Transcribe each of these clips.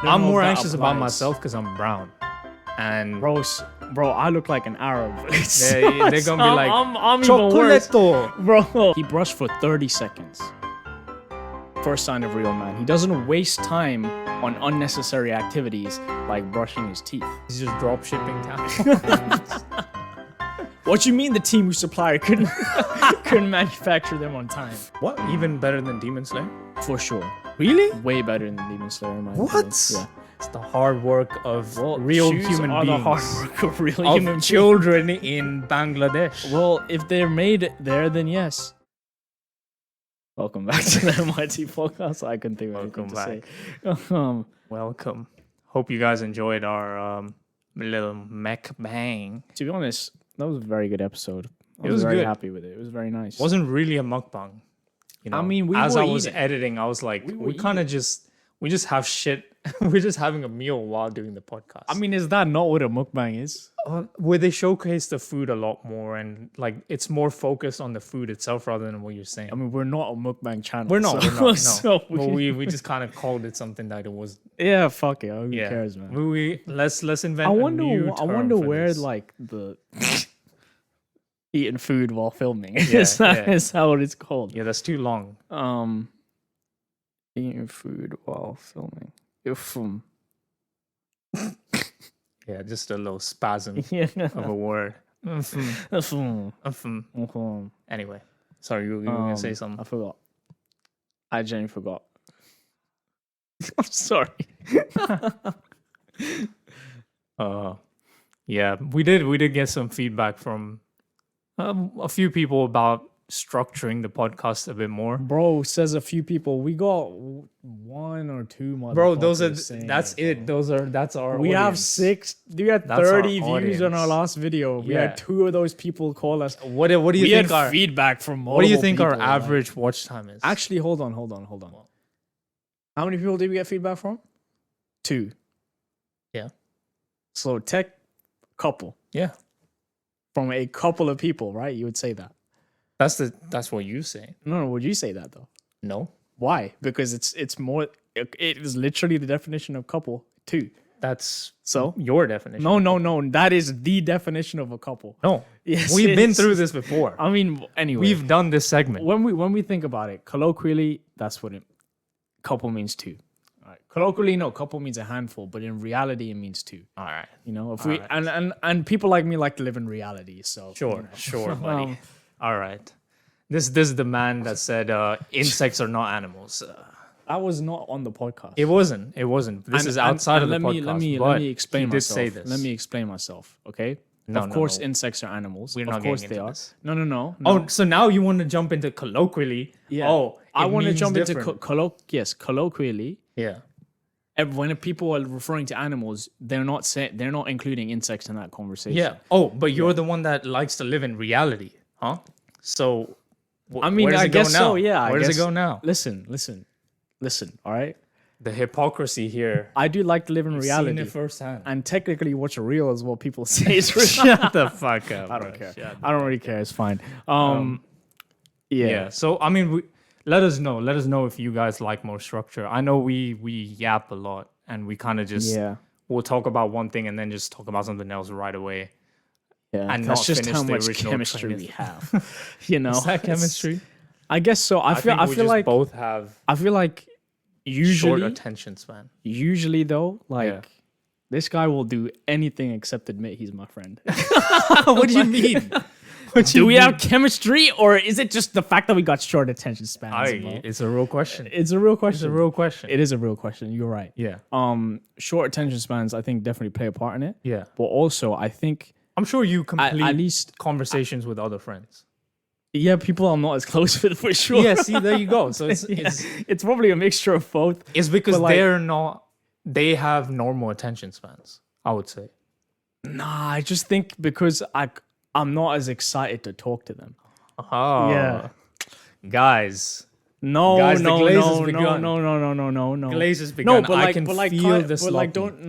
I'm more anxious about myself because I'm brown. And Bro, I look like an Arab. they're gonna be like, I'm even worse. Chocoleto. Bro, he brushed for 30 seconds. First sign of real man. He doesn't waste time on unnecessary activities like brushing his teeth. He's just drop shipping towels. What you mean the team who supplier couldn't manufacture them on time? What? Even better than Demon Slayer? For sure. Really? Way better than Demon Slayer in my What? opinion. Yeah. It's the hard work of real shoes human are beings. the hard work of real Of human children in Bangladesh. Well, if they're made there, then yes. Welcome back to the MYT podcast. I couldn't think of anything to say. Welcome. Hope you guys enjoyed our little mech bang. To be honest, that was a very good episode. I It was very good. happy with it. It was very nice. Wasn't really a mukbang. You know, I mean, as were I was eating. editing, I was like, We were we kind of we just have shit. We're just having a meal while doing the podcast. I mean, is that not what a mukbang is? where they showcase the food a lot more, and like it's more focused on the food itself rather than what you're saying. I mean, we're not a mukbang channel. We're not. So, We're not. No. so But we just kind of called it something that it was. yeah, fuck it. Who Yeah. cares, man? Let's invent. I a wonder. new I term wonder for where this. like the eating food while filming. Yeah, is that yeah. is how it's called? Yeah, that's too long. Eating food while filming. Yeah, just a little spasm Yeah. of a word. Anyway, sorry, you were gonna say something. I forgot. I genuinely forgot. I'm sorry. Yeah, we did get some feedback from a few people about structuring the podcast a bit more. Bro, says a few people. We got one or two Bro, those are motherfuckers saying that's it, it. That's our. We have audience. 6. We had That's our 30 views on our audience. last video. We Yeah. had 2 of those people call us. What do you We think had our feedback from multiple what do you think our people, like- average watch time is? Actually, hold on. How many people did we get feedback from? 2. Yeah. So couple. Yeah, From a couple of people, right? You would say that. that's what you say. No, would you say that though? No, Why? Because it's more. It is literally the definition of couple. 2. that's So your definition. no. That is the definition of a couple. No, Yes, we've been it's- through this before. I mean, anyway, We've done this segment. when we think about it, colloquially, that's what couple means 2. All right. Colloquially, no, couple means a handful, but in reality, it means 2. All right, You know, if we and people like me like to live in reality, so sure, buddy. All right, this is the man that said insects are not animals. I was not on the podcast. It wasn't. This is outside of the podcast. Let me but explain he did myself. say this. Let me explain myself. Okay. No, of no, course, no. insects are animals. We're of not course getting they into are. this. No. Oh, so now you want to jump into colloquially? Yeah. Oh, I want to means jump different. into colloquially. Yeah. When people are referring to animals, they're not including insects in that conversation. Yeah. Oh, but you're the one that likes to live in reality, huh? So, I mean, where does I it go guess now? so. Yeah. Where does it go now? Listen. All right. The hypocrisy here. I do like to live in reality, Seen it firsthand. and technically, what's real is what people say is real. Shut the fuck up. I don't bro. care. I don't really care. It's fine. Yeah. Yeah. So I mean, let us know. Let us know if you guys like more structure. I know we yap a lot, and we kind of just we'll talk about one thing and then just talk about something else right away. Yeah. And That's not just finish how the much original chemistry train of we have. You know, Is that It's- chemistry? I guess so. I feel think we just like both have I feel like short usually attention span. though, like Yeah. this guy will do anything except admit he's my friend. What do you mean? Do we have chemistry, or is it just the fact that we got short attention spans? bro? It's a real question. It's a real It's question. a real question. It is a real question. You're right. Yeah. Short attention spans, I think, definitely play a part in it. Yeah. But also, I think I'm sure you complete at least, conversations with other friends. yeah, people I'm not as close with for sure. Yeah, see, there you go. So it's Yeah. It's probably a mixture of both. it's because But, like- they have normal attention spans, I would say. Nah, I just think because I'm not as excited to talk to them. Oh. Yeah. Guys. No, Guys, the no, glaze no, has no, begun. no. Glaze has begun. No, but I like, can but like, feel Kyle- this. but like, don't.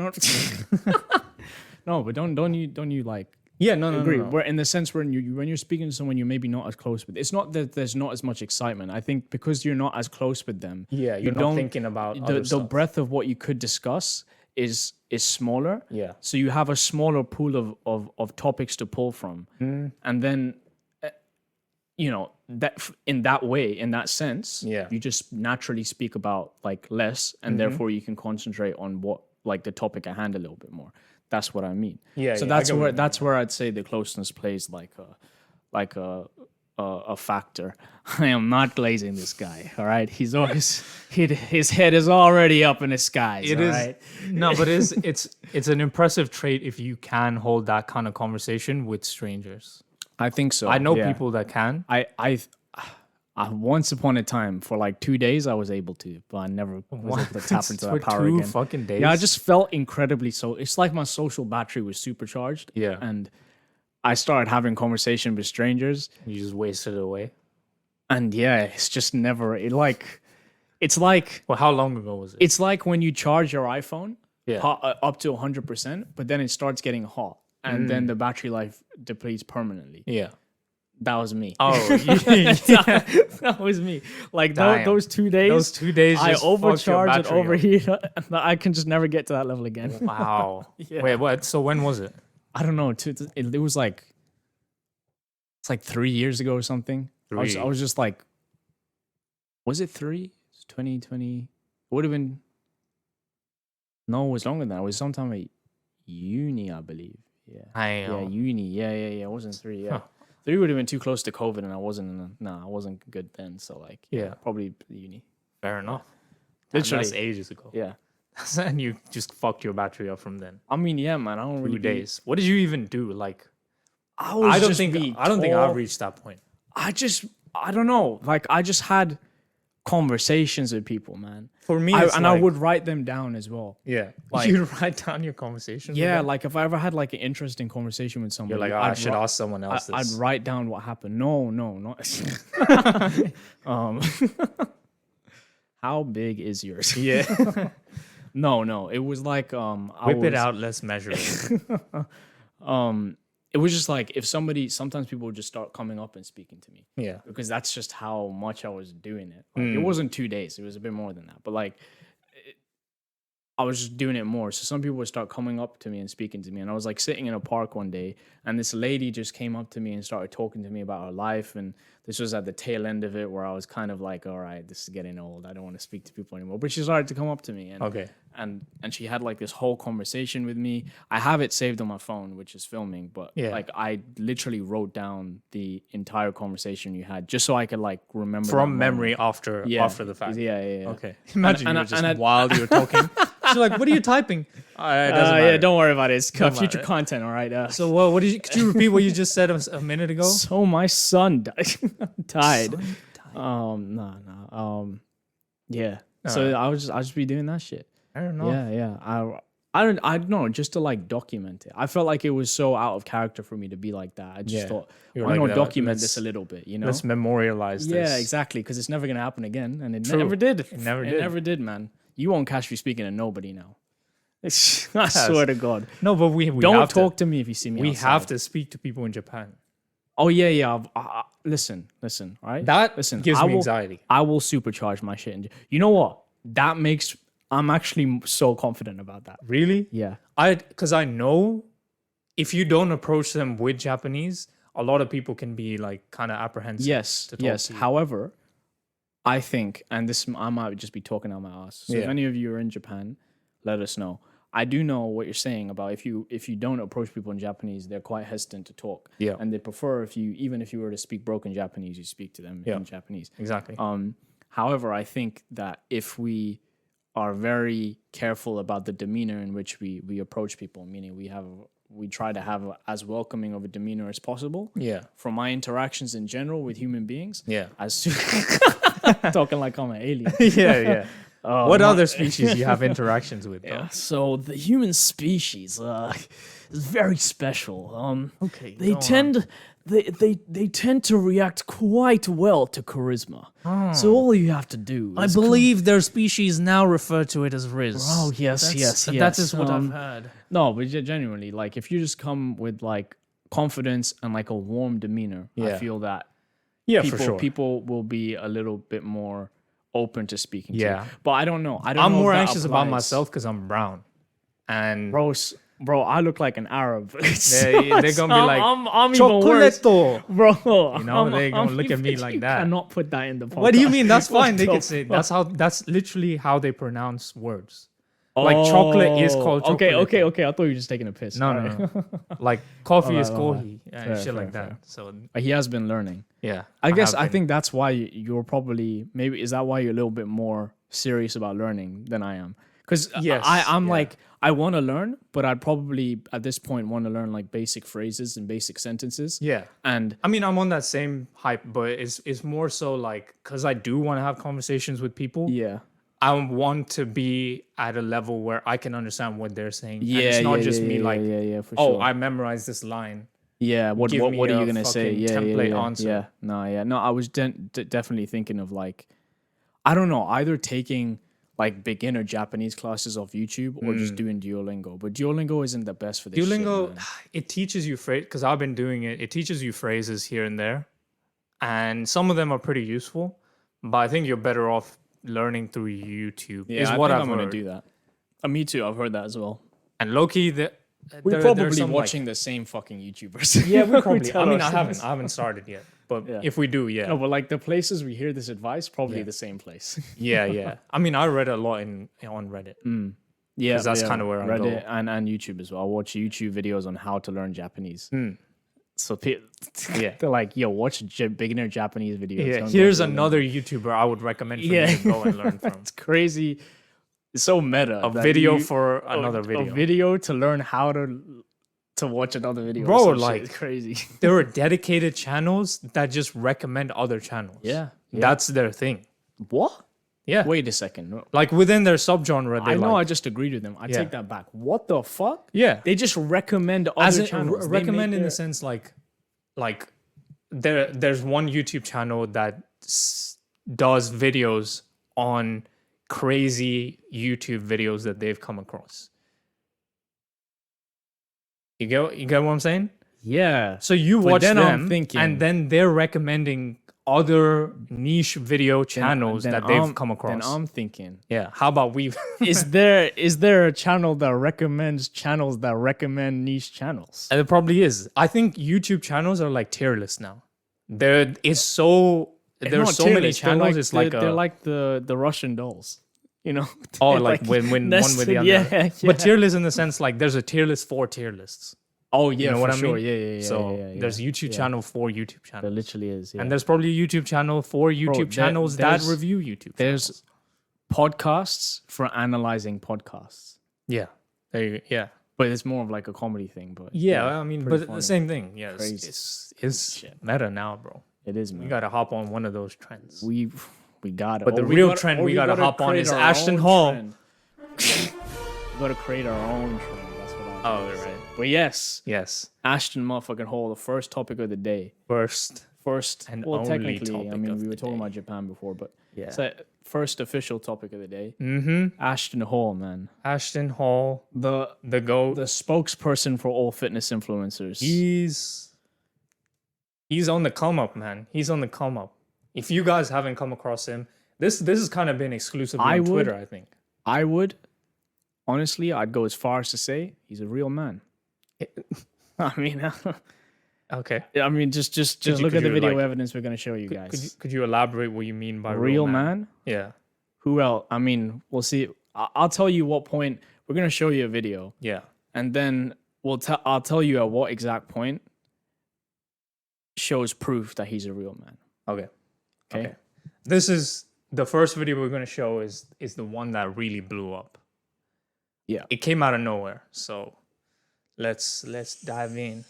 No, but don't you like Yeah, no, no, agree. no, no. Where in the sense when you're speaking to someone you're maybe not as close with, it's not that there's not as much excitement. I think because you're not as close with them, Yeah, you're not thinking about the breadth of what you could discuss is smaller. Yeah. So you have a smaller pool of topics to pull from, and then you know that in that way, in that sense, you just naturally speak about like less, and therefore you can concentrate on what like the topic at hand a little bit more. That's what I mean. Yeah. So yeah, that's where I'd say the closeness plays like a factor. I am not glazing this guy. All right, he's always his head is already up in the skies. It all is right? no, but it's an impressive trait if you can hold that kind of conversation with strangers. I think so. I know people that can. I once upon a time for like 2 days I was able to, but I never was able to tap into that power For 2 again. fucking days. Yeah, I just felt incredibly so. It's like my social battery was supercharged. Yeah. And I started having conversation with strangers. You just wasted it away. And yeah, it's just never it's like Well, how long ago was it? it's like when you charge your iPhone Yeah. up to 100%, but then it starts getting hot, and then the battery life depletes permanently. Yeah. That was me. Oh, That was me. Like Damn. those 2 days. those 2 days. I just fucked your overcharge and battery up. overheat, and I can just never get to that level again. Wow. Yeah. Wait, what? So when was it? I don't know. It was like it's like 3 years ago or something. I was just like, was it 3? It's 2020. It would have been. No, it was longer than that. It was sometime at uni, I believe. Yeah. Yeah, uni. Yeah. It wasn't 3. Yeah. Huh. 3 would have been too close to COVID, and I wasn't good then. So like, Yeah. probably uni. Fair enough. Literally. That's ages ago. Yeah. And you just fucked your battery up from then. I mean, yeah, man. I don't 2 really days. What did you even do? Like, I was I don't just think being I've tall. reached that point. I don't know. Like I just had conversations with people, man. For me, I would write them down as well. Yeah. Like- You write down your conversation. Yeah, like if I ever had like an interesting conversation with somebody, You're like, I should ask someone else this. I'd write down what happened. No, not. How big is yours? Yeah. No. It was like Whip it out. Let's measure it. It was just like if sometimes people would just start coming up and speaking to me. Yeah. Because that's just how much I was doing it. Like, it wasn't 2 days; it was a bit more than that. But like, I was just doing it more. So some people would start coming up to me and speaking to me, and I was like sitting in a park one day, and this lady just came up to me and started talking to me about her life. And this was at the tail end of it, where I was kind of like, "All right, this is getting old. I don't want to speak to people anymore." But she started to come up to me, and Okay. and she had like this whole conversation with me. I have it saved on my phone, which is filming, but Yeah. like I literally wrote down the entire conversation you had just so I could like remember that From moment. memory after the fact. Yeah. Okay. Imagine And- you were and- just and I- while you were talking. She's like, "What are you typing?" It doesn't Yeah, matter. don't worry about it. It's Don't future matter. content, all right. So what did you? Could you repeat what you just said a minute ago? So my son died. Son No. Yeah. So I'll just be doing that shit. I don't know. Yeah. I don't know, just to like document it. I felt like it was so out of character for me to be like that. I just Yeah. thought, You're why like, not "No, document let's- this a little bit, you know? Let's memorialize this. Yeah, exactly, because it's never gonna happen again, and it True. never did. It never It did. never did, man. You won't catch me speaking to nobody now. I swear to God. No, but we Don't have talk to me if you see me. We outside. have to speak to people in Japan. Oh yeah. Listen. All right. That Listen. gives I me will- anxiety. I will supercharge my shit. You know what? I'm actually so confident about that. Really? Yeah. Because I know if you don't approach them with Japanese, a lot of people can be like kind of apprehensive. Yes. to talk to you. However, I think, and this I might just be talking out my ass. So if Yeah. any of you are in Japan, let us know. I do know what you're saying about if you don't approach people in Japanese, they're quite hesitant to talk. Yeah. And they prefer even if you were to speak broken Japanese, you speak to them Yeah. in Japanese. Exactly. However, I think that if we are very careful about the demeanor in which we approach people, meaning we try to have as welcoming of a demeanor as possible. Yeah. From my interactions in general with human beings. Yeah. Talking like I'm an alien. Yeah. What other species you have interactions with? Though? So the human species is very special. Okay. They tend to react quite well to charisma. So all you have to do is their species now refer to it as Riz. Oh, yes. That is what I've heard. No, but genuinely, like if you just come with like confidence and like a warm demeanor, I feel that people will be a little bit more open to speaking to you. But I don't know. I'm more anxious about myself because I'm brown. And bro, I look like an Arab. they're gonna be like, I'm even worse, bro. You know, they're gonna look at me like that. Cannot put that in the podcast. What do you mean? That's fine. They can say that's literally how they pronounce words. Like chocolate is called chocolate. Okay. I thought you were just taking a piss. No. Like coffee is kohi and shit like that. So he has been learning. Yeah. I think that's why you're probably is that why you're a little bit more serious about learning than I am? Because I'm like, I want to learn, but I'd probably at this point want to learn like basic phrases and basic sentences. Yeah. And I mean, I'm on that same hype, but it's more so like, because I do want to have conversations with people. Yeah. I want to be at a level where I can understand what they're saying. Yeah. And it's not just me like, for sure. I memorized this line. Yeah. What are you going to say? Template answer. No, I was definitely thinking of like, I don't know, either taking like beginner Japanese classes off YouTube or just doing Duolingo. But Duolingo isn't the best for this Duolingo, shit, it teaches you phrase, because I've been doing it. It teaches you phrases here and there. And some of them are pretty useful. But I think you're better off learning through YouTube. Yeah, I'm going to do that. Me too. I've heard that as well. And low-key, we're probably watching the same fucking YouTubers. Yeah, we probably. I mean, I haven't started yet. But if we do, No, but like the places we hear this advice, probably the same place. Yeah. I mean, I read a lot on Reddit. Yeah, because that's kind of where I go. Reddit and YouTube as well. I watch YouTube videos on how to learn Japanese. So they're like, yo, watch beginner Japanese videos. Yeah, here's another YouTuber I would recommend for you to go and learn from. It's crazy. It's so meta. A video for another video. A video to learn how to watch another video. Bro, like it's crazy. There are dedicated channels that just recommend other channels. Yeah. That's their thing. What? Yeah. Wait a second. Like within their subgenre, I know I just agreed with them. I take that back. What the fuck? Yeah. They just recommend other channels. Recommend in the sense like there's one YouTube channel that does videos on crazy YouTube videos that they've come across. You get what I'm saying? Yeah. So you watch them, I'm thinking, and then they're recommending other niche video channels that they've come across. Then I'm thinking, yeah. How about we? is there a channel that recommends channels that recommend niche channels? And it probably is. I think YouTube channels are like tier lists now. There's so many channels. It's like they're like the Russian dolls. You know, like when one with the other. Yeah. But tier list in the sense like there's a tier list for tier lists. Oh yeah, you know what I mean? Yeah. So there's YouTube channel for YouTube channels. There literally is. Yeah. And there's probably a YouTube channel for YouTube channels that review YouTube. There's podcasts for analyzing podcasts. Yeah. There you go. Yeah. But it's more of like a comedy thing. But I mean, but funny. The same thing. Yeah. It's meta now, bro. It is, man. We gotta hop on one of those trends. We got it. But the real trend we gotta hop on is Ashton Hall. We gotta create our own trend. That's what I'm right. But yes, Ashton motherfucking Hall, the first topic of the day. First and only technically, topic I mean, we were talking about Japan before, but it's a first official topic of the day. Ashton Hall, man. Ashton Hall, the GOAT, the spokesperson for all fitness influencers. He's on the come up, man. He's on the come up. If you guys haven't come across him, this has kind of been exclusively on Twitter, I think. I would. Honestly, I'd go as far as to say he's a real man. I mean, okay. I mean, just look at the video evidence we're going to show you guys. Could you elaborate what you mean by real man? Yeah. Who else? I mean, we'll see. I'll tell you what point. We're going to show you a video. Yeah. And then I'll tell you at what exact point shows proof that he's a real man. Okay. This is the first video we're going to show is the one that really blew up. Yeah. It came out of nowhere. So let's dive in.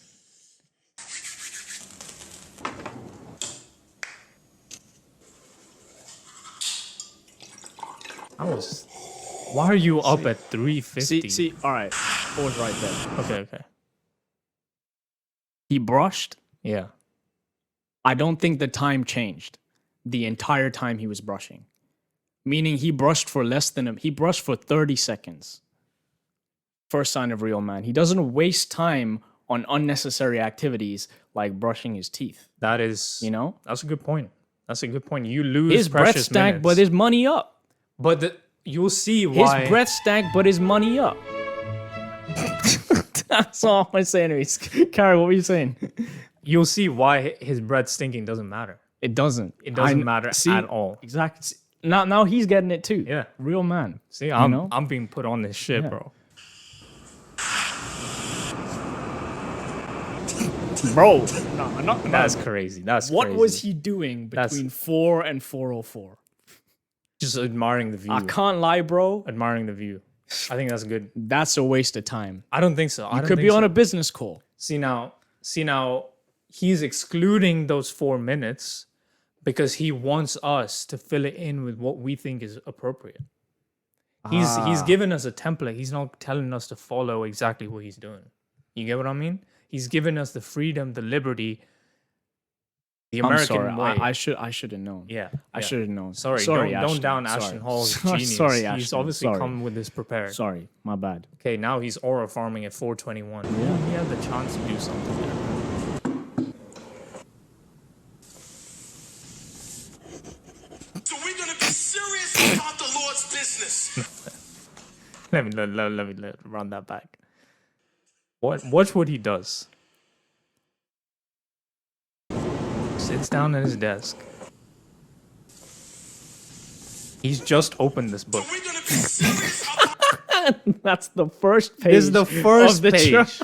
Why are you up at 350? See, all right. Pause right there. Okay. He brushed. Yeah. I don't think the time changed the entire time he was brushing. Meaning he brushed for he brushed for 30 seconds. First sign of real man. He doesn't waste time on unnecessary activities like brushing his teeth. That is, You know, that's a good point. That's a good point. You lose his breath precious stank, minutes. but his money up. But you'll see why. His breath stank, but his money up. That's all I'm saying. Anyways, Carrie, what were you saying? You'll see why his breath stinking doesn't matter. It doesn't. It doesn't matter at all. Exactly. Now he's getting it too. Yeah. Real man. See, I'm being put on this shit, bro. Bro, no. That's crazy. That's What crazy. was he doing between 4 and 4:04? Just admiring the view. I can't lie, bro. Admiring the view. I think that's good. That's a waste of time. I don't think so. You could be on a business call. See now, he's excluding those 4 minutes because he wants us to fill it in with what we think is appropriate. He's given us a template. He's not telling us to follow exactly what he's doing. You get what I mean? He's given us the freedom, the liberty, the American way. I should have known. Yeah, I should have known. Sorry, Ashton. don't down Ashton Hall's genius. Sorry, Ashton. He's obviously Sorry. come with this prepared. Sorry, my bad. Okay, now he's aura farming at 421. Yeah, he had the chance to do something there. So we're gonna be serious about the Lord's business. let me run that back. Watch what he does. Sits down at his desk. He's just opened this book. So we're gonna be serious about That's the first page. This is the first of the page. This is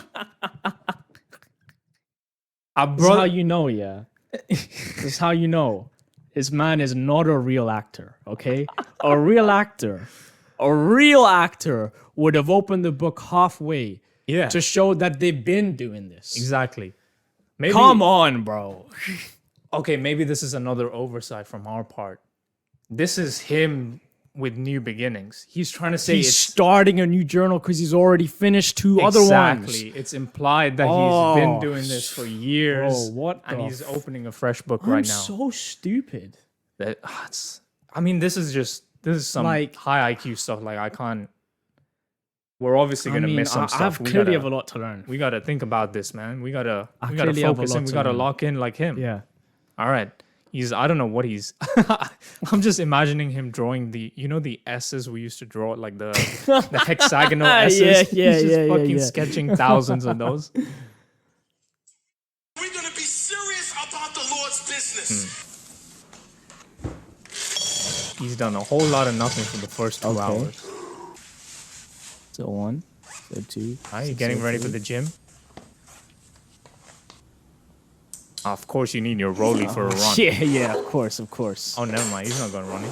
how you know, yeah. This is how you know. This man is not a real actor, okay? A real actor would have opened the book halfway Yeah, to show that they've been doing this. exactly. Maybe, Come on, bro. okay, maybe this is another oversight from our part. This is him with new beginnings. He's trying to say He's it's starting a new journal because he's already finished two other exactly. ones. It's implied that he's been doing this for years. Bro, what and the he's opening a fresh book I'm right now. so stupid. I mean, this is some Like- high IQ stuff. Like I can't. We're obviously gonna miss some stuff. I clearly have a lot to learn. We gotta think about this, man. We gotta clearly have a focus lot in. We to gotta learn. lock in like him. Yeah. All right. I don't know what he's. I'm just imagining him drawing the S's we used to draw, like the hexagonal S's. Yeah, He's just fucking yeah. sketching thousands of those. we're gonna be serious about the Lord's business. He's done a whole lot of nothing for the first 2 hours. So 1, so 2. Are you getting ready for the gym? Of course, you need your rollie for a run. Yeah, of course. Oh, never mind. He's not going running.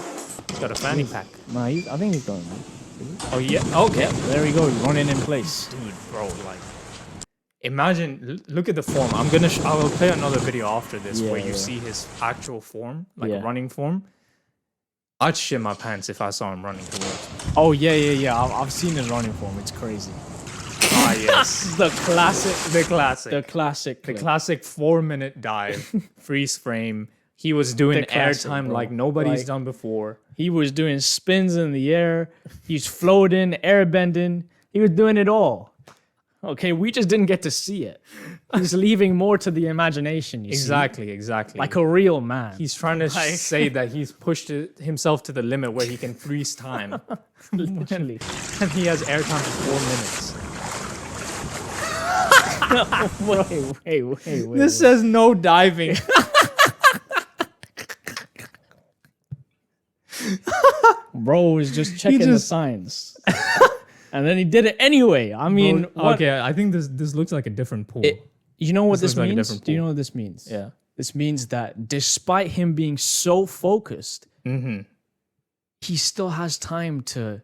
He's got a fanny pack. Nah, I think he's going. Oh, yeah. Okay. There we go. He's running in place. Dude, bro, like, imagine, look at the form. I will play another video after this where you see his actual form, like running form. I'd shit my pants if I saw him running towards me. Oh, yeah. I've seen his running form. It's crazy. Ah, yes. The classic. The classic. The classic. The clip. classic 4-minute dive, freeze frame. He was doing The classic, airtime bro. like nobody's Like- done before. He was doing spins in the air. He's floating, air bending. He was doing it all. Okay, we just didn't get to see it. He's leaving more to the imagination, you Exactly. see? Like a real man. He's trying to say that he's pushed himself to the limit where he can freeze time. literally. And he has airtime for 4 minutes. Wait. This says no diving. Bro was just checking the just- signs. And then he did it anyway. I mean, what- okay, I think this looks like a different pool. You know what This this, looks like a means? different Do you pool. know what this means? Yeah. This means that despite him being so focused, he still has time to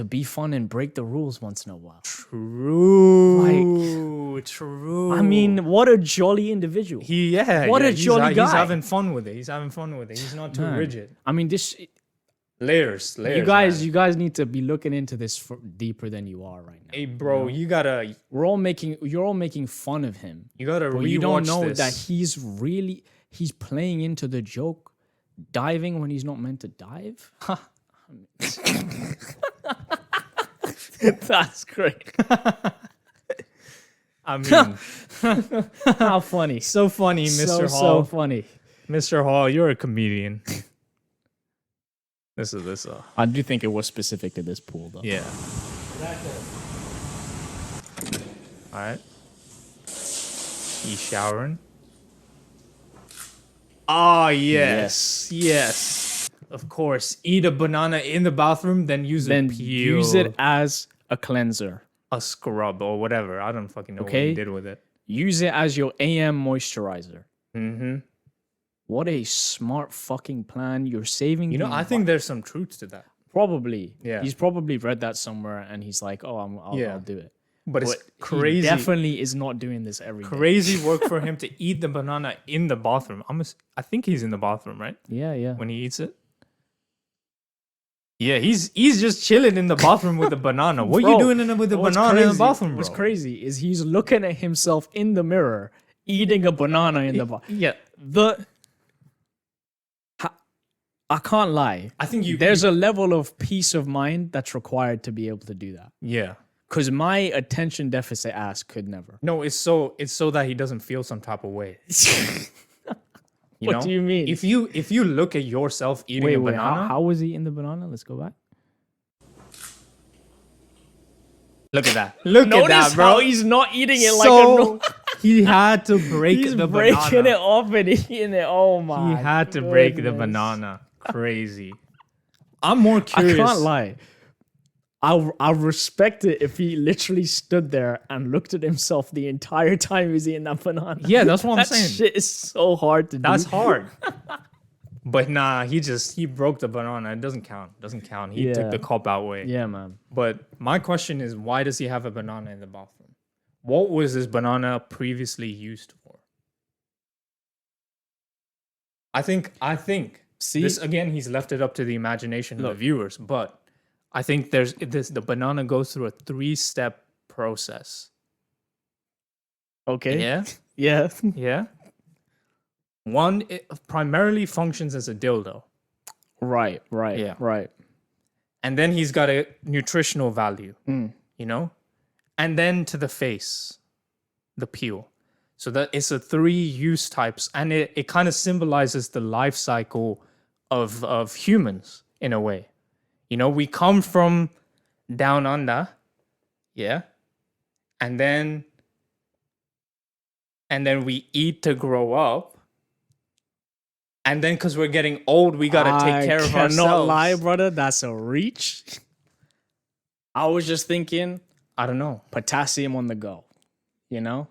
be fun and break the rules once in a while. True. True. I mean, what a jolly individual. What a jolly He's guy. having fun with it. He's not too Man. rigid. I mean, this Layers. you guys need to be looking into this deeper than you are right now. Hey, bro, you gotta You're all making fun of him. but But you don't know this. that he's playing into the joke, diving when he's not meant to dive. That's great. I mean, How funny. So funny, Mr. So Hall. funny. Mr. Hall, you're a comedian. This is I do think it was specific to this pool, though. yeah. All right. He's showering. Oh, yes. Of course. Eat a banana in the bathroom, then use Then a peel. use it as a cleanser. A scrub or whatever. I don't fucking know what Okay. he did with it. Use it as your AM moisturizer. Mm-hmm. What a smart fucking plan. You're saving. You know, I think there's some truth to that. probably. Yeah. He's probably read that somewhere, and he's like, "Oh, I'll do it." But it's But crazy. He definitely is not doing this every day. Crazy work for him to eat the banana in the bathroom. I think he's in the bathroom, right? Yeah. When he eats it. Yeah, he's just chilling in the bathroom with the banana. What are you Bro, doing with the what's banana in the crazy- bathroom, bro? What's crazy is he's looking at himself in the mirror, eating a banana in the bathroom. Yeah, I can't lie. I think There's a level of peace of mind that's required to be able to do that. yeah. Because my attention deficit ass could never. No, it's so that he doesn't feel some type of way. You What know? do you mean? If you look at yourself eating a Wait, banana, how was he eating the banana? Let's go back. look at that. Look Notice at that, how bro. he's not eating it like So he had to break he's the breaking banana. it off and eating it. Oh my! He had to break the goodness. banana. Crazy. I'm more curious. I can't lie. I respect it if he literally stood there and looked at himself the entire time he was eating that banana. Yeah, that's what I'm That saying. shit is so hard to do. That's hard. But nah, he broke the banana. It doesn't count. He took Yeah. the cop out way. Yeah, man. But my question is, why does he have a banana in the bathroom? What was this banana previously used for? I think See? this again, he's left it up to the imagination of the viewers, but I think the banana goes through a 3-step process. Okay. Yeah? Yeah. Yeah. One, it primarily functions as a dildo. Right. Yeah. Right. And then he's got a nutritional value, Mm. you know? And then to the face, the peel. So that it's a 3 use types, and it kind of symbolizes the life cycle of humans in a way. You know, we come from down under, yeah? And then we eat to grow up. And then because we're getting old, we gotta take care of ourselves. I cannot lie, brother. That's a reach. I was just thinking I don't know. potassium on the go. You know?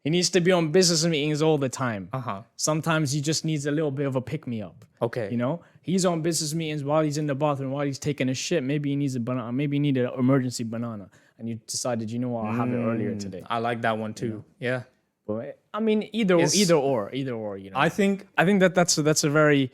He needs to be on business meetings all the time. Uh-huh. Sometimes he just needs a little bit of a pick-me-up. Okay. You know? He's on business meetings while he's in the bathroom, while he's taking a shit. Maybe he needs a banana. Maybe he needed an emergency banana. And you decided, you know what, I'll have it earlier today. I like that one too. Yeah. But I mean, either or, you know. I think that's a very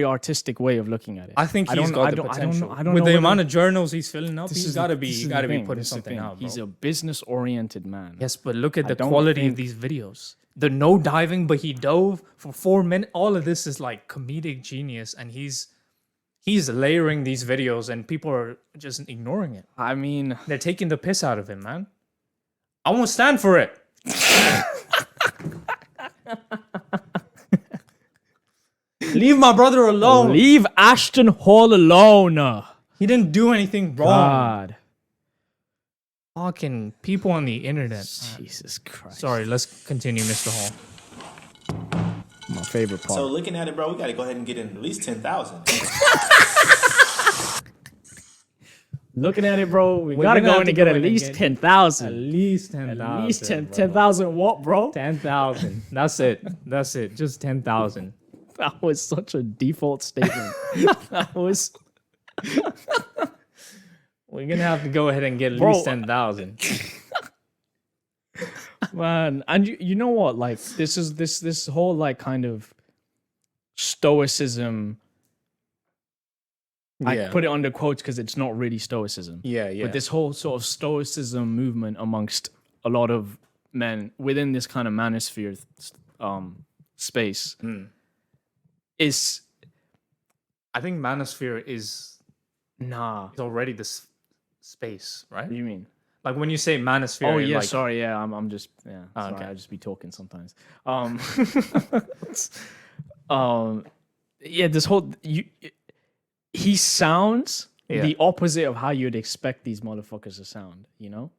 artistic way of looking at it. he's got the potential. I don't With know the whether- amount of journals he's filling up, This he's is gotta the- be this is you the gotta be thing, putting this is the something thing. out, bro. He's a business-oriented man. Yes, but look at the don't quality think- of these videos. The no diving, but he dove for 4 minutes. All of this is like comedic genius, and he's layering these videos, and people are just ignoring it. I mean, They're taking the piss out of him, man. I won't stand for it. Leave my brother alone. leave Ashton Hall alone. He didn't do anything wrong. God, Fucking people on the internet. Jesus Christ. Sorry, let's continue, Mr. Hall. My favorite part. So looking at it, bro, we got to go ahead and get in at least 10,000. Looking at it, bro, we gotta gonna go have in to and get go at in and least get- 10,000. least 10,000. At least 10,000 what, bro? 10,000. That's it. That's it. Just 10,000. That was such a default statement. That was... We're gonna have to go ahead and get at Bro. least 10,000. Man, and you know what? Like this whole like kind of stoicism. I Yeah. put it under quotes because it's not really stoicism. Yeah. But this whole sort of stoicism movement amongst a lot of men within this kind of manosphere space is I think manosphere is nah. already this space, right? What do you mean? Like when you say manosphere. Oh yeah, like, sorry, yeah, I'm just sorry, okay. I just be talking sometimes. Yeah, this whole he sounds the opposite of how you'd expect these motherfuckers to sound. You know,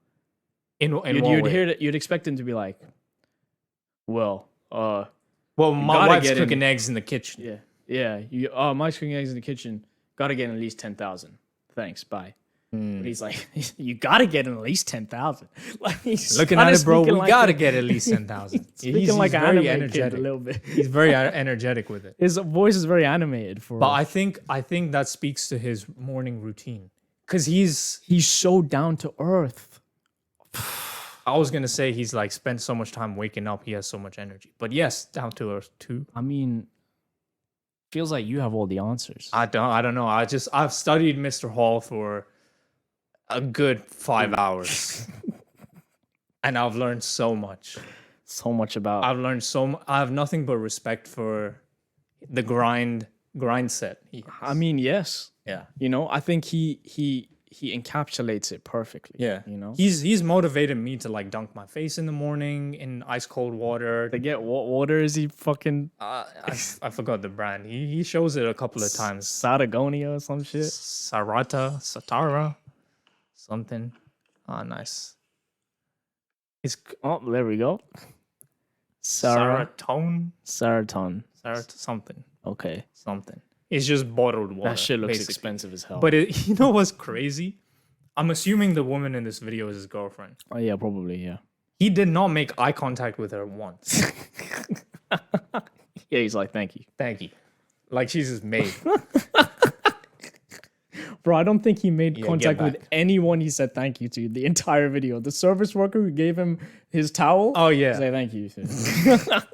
you'd hear that, you'd expect him to be like, well, my wife's cooking eggs in the kitchen. Yeah. Mike's cooking eggs in the kitchen. Got to get at least 10,000. Thanks, bye. But he's like, you got to get at least 10,000. Like he's looking at it, bro. We got to get at least 10,000. He's like very energetic a little bit. He's very energetic with it. His voice is very animated for. But I think that speaks to his morning routine, because he's so down to earth. I was gonna say he's like spent so much time waking up. He has so much energy. But yes, down to earth too. I mean, feels like you have all the answers. I don't know. I've studied Mr. Hall for a good 5 hours, and I've learned so much. So much about. I've learned I have nothing but respect for the grind set. I mean, yes. Yeah. You know, I think he encapsulates it perfectly. Yeah. You know, he's motivated me to like dunk my face in the morning in ice cold water. To get what water is he fucking? I forgot the brand. He shows it a couple of times. Satagonia or some shit. Satara, something. Oh, nice. There we go. Saraton. Something. Okay. Something. It's just bottled water. That shit looks basically expensive as hell. But you know what's crazy? I'm assuming the woman in this video is his girlfriend. Oh yeah, probably, yeah. He did not make eye contact with her once. Yeah, he's like, thank you. Thank you. Like she's his maid. Bro, I don't think he made contact with anyone he said thank you to the entire video. The service worker who gave him his towel. Oh yeah. Say thank you.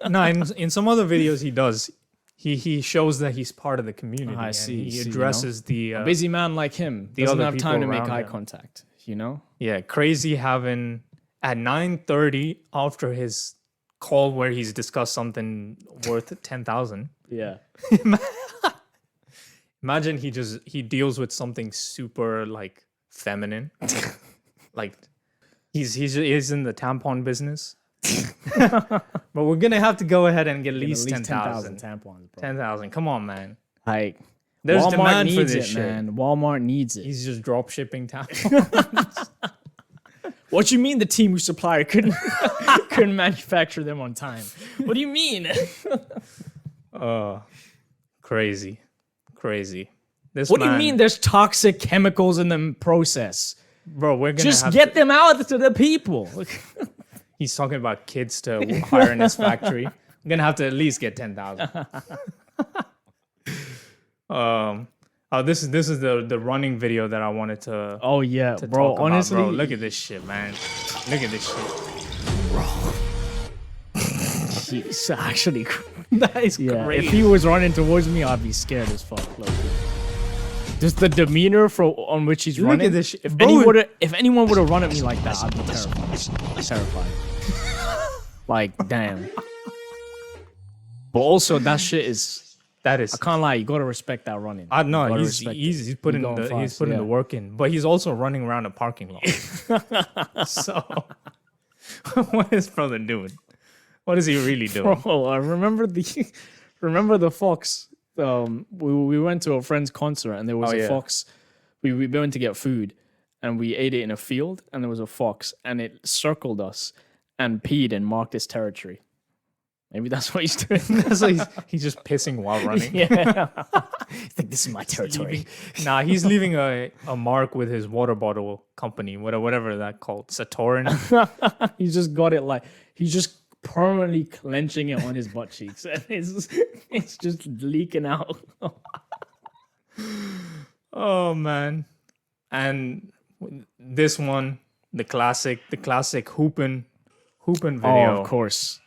No, in some other videos he does. He shows that he's part of the community. I see. He addresses the a busy man like him doesn't have time to make eye contact. You know? Yeah, crazy having at 9:30 after his call where he's discussed something worth 10,000. Yeah. Imagine he deals with something super like feminine, like he's in the tampon business. But we're gonna have to go ahead and get at least 10,000 tampons, bro. 10,000. Come on, man. Like there's Walmart demand needs for this it, shit. man. Walmart needs it. He's just drop shipping tampons. What you mean the team who supplier couldn't manufacture them on time? What do you mean? Crazy. What do you mean there's toxic chemicals in the process? Bro, we're gonna just get them out to the people. He's talking about kids to hire in his factory. I'm gonna have to at least get 10,000. This is the running video that I wanted to. Oh yeah, to bro. talk about, Honestly, bro, look at this shit, man. Look at this shit, bro. He's actually. That is crazy. If he was running towards me, I'd be scared as fuck. Like, just the demeanor on which he's running. Look at this shit. If anyone would have run at me like that, I'd be terrified. Like, damn. But also, that shit is. That is. I can't lie. You gotta respect that running. No, he's putting the work in, but he's also running around a parking lot. So, what is brother doing? What is he really doing? Bro, I remember the fox. We went to a friend's concert and there was a fox. We went to get food and we ate it in a field and there was a fox and it circled us and peed and marked his territory. Maybe that's what he's doing. So he's just pissing while running. Yeah. He's like, this is my territory. Nah, he's leaving a mark with his water bottle company, whatever that called, Saturn. He's just got it like he's just permanently clenching it on his butt cheeks and it's just leaking out. Oh man. And this one, the classic hoopin' video. Oh, of course.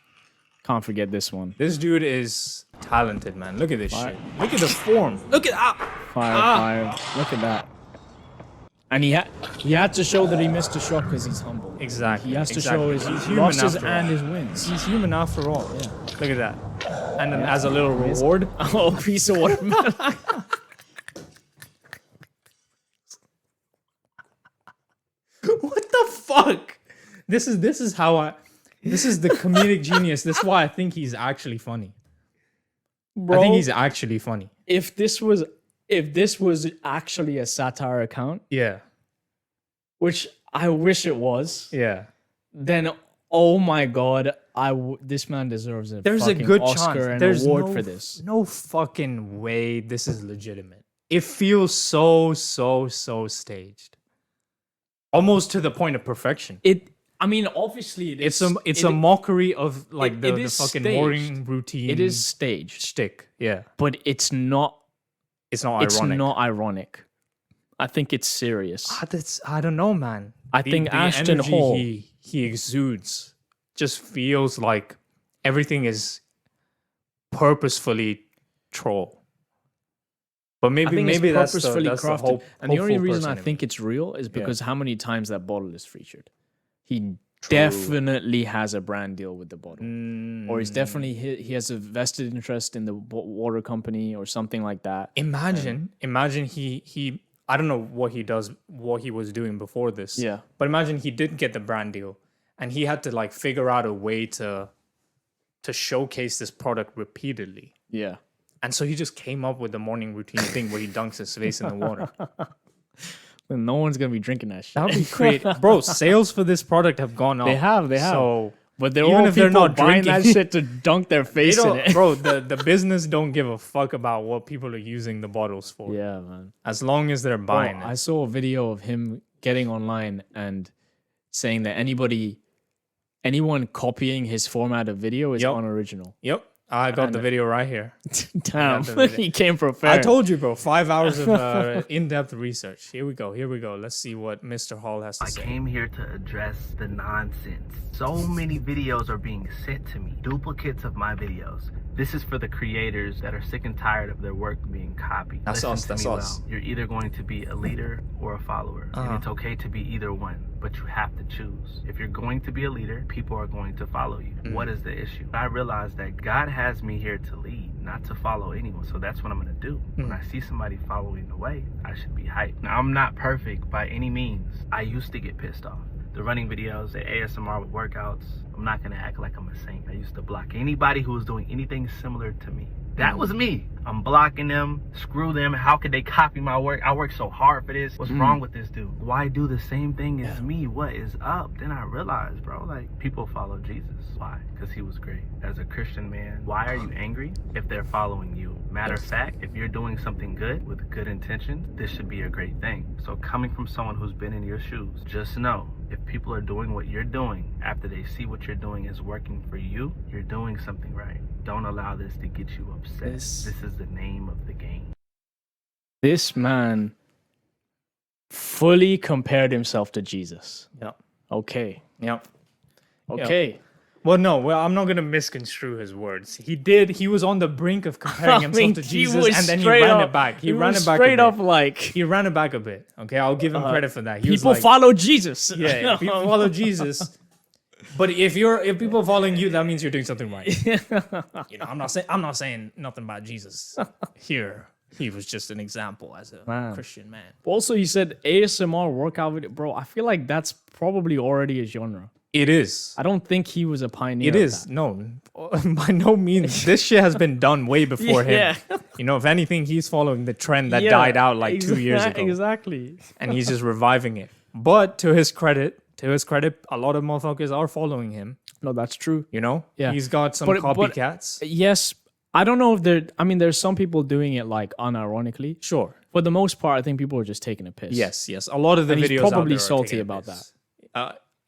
Can't forget this one. This dude is talented, man. Look at this shit. Look at the form. Look at that. Fire. Look at that. And he had to show that he missed a shot because he's humble. Exactly. He has to show his losses and his wins. He's human after all. Yeah. Look at that. And then as a little reward, a piece of watermelon. What the the fuck? This is the comedic genius. This is why I think he's actually funny. Bro, I think he's actually funny. if this was actually a satire account, Yeah. which I wish it was, Yeah. then oh my god, this man deserves There's a fucking good Oscar chance. and There's award no, for this. No fucking way this is legitimate. It feels so staged. Almost to the point of perfection. I mean, obviously, It's a mockery of like the fucking staged. morning routine. It is staged, shtick. Yeah. but it's not. It's not It's ironic. not ironic. I think it's serious. I don't know, man. I think Ashton energy Hall. he exudes just feels like everything is purposefully troll. But I think maybe it's that's purposefully the crafted. hope, And the only hopeful reason I person in think me. it's real is because how many times that bottle is featured. He definitely has a brand deal with the bottle, or he's definitely he has a vested interest in the water company or something like that. Imagine he I don't know what he was doing before this. Yeah. But imagine he did get the brand deal and he had to like figure out a way to showcase this product repeatedly. Yeah. And so he just came up with the morning routine thing where he dunks his face in the water. Then no one's gonna be drinking that shit. That would be creative. Bro, sales for this product have gone up. They have. So But they're even all if they're people not buying that drinking- shit to dunk their they face in don't, it. bro, the business don't give a fuck about what people are using the bottles for. Yeah, man. As long as they're buying I it. saw a video of him getting online and saying that anyone copying his format of video is Yep. unoriginal. Yep. I got the video right here. Damn, the video. he came prepared. I told you, bro. 5 hours of in-depth research. Here we go. Let's see what Mr. Hall has to I say. came here to address the nonsense. So many videos are being sent to me, duplicates of my videos. This is for the creators that are sick and tired of their work being copied. That's Listen us, to that's me us. well. You're either going to be a leader or a follower. And it's okay to be either one, but you have to choose. If you're going to be a leader, people are going to follow you. What is the issue? I realize that God has me here to lead, not to follow anyone. So that's what I'm going to do. When I see somebody following the way, I should be hyped. Now, I'm not perfect by any means. I used to get pissed off. The running videos, the ASMR with workouts, I'm not gonna act like I'm a saint. I used to block anybody who was doing anything similar to me. That was me. I'm blocking them. Screw them. How could they copy my work? I worked so hard for this. What's wrong with this dude? Why do the same thing as me? What is up? Then I realized, bro, like, people follow Jesus. Why? Because he was great. As a Christian man, why are you angry if they're following you? Matter of fact, if you're doing something good with good intentions, this should be a great thing. So coming from someone who's been in your shoes, just know, if people are doing what you're doing after they see what you're doing is working for you, you're doing something right. Don't allow this to get you upset. This is the name of the game. This man fully compared himself to Jesus. Yep. Okay. Yep. Okay. Well, no. Well, I'm not gonna misconstrue his words. He was on the brink of comparing himself to Jesus, and then he ran it back. He ran it back straight a up bit. like He ran it back a bit. Okay, I'll give him credit for that. He was people like, follow Jesus. Yeah, if people follow Jesus. But if people are following you, that means you're doing something right. You know, I'm not saying nothing about Jesus here. He was just an example as a Christian man. Also, you said ASMR workout video, bro. I feel like that's probably already a genre. It is. I don't think he was a pioneer. It of is. that. No, by no means. This shit has been done way before him. Yeah. You know, if anything, he's following the trend that died out like 2 years ago. Exactly. And he's just reviving it. But to his credit, a lot of motherfuckers are following him. No, that's true. You know? Yeah. He's got some But- copycats. Yes, I don't know if there's some people doing it like unironically. Sure. For the most part, I think people are just taking a piss. Yes. A lot of the And videos he's out probably there are salty taking a about piss.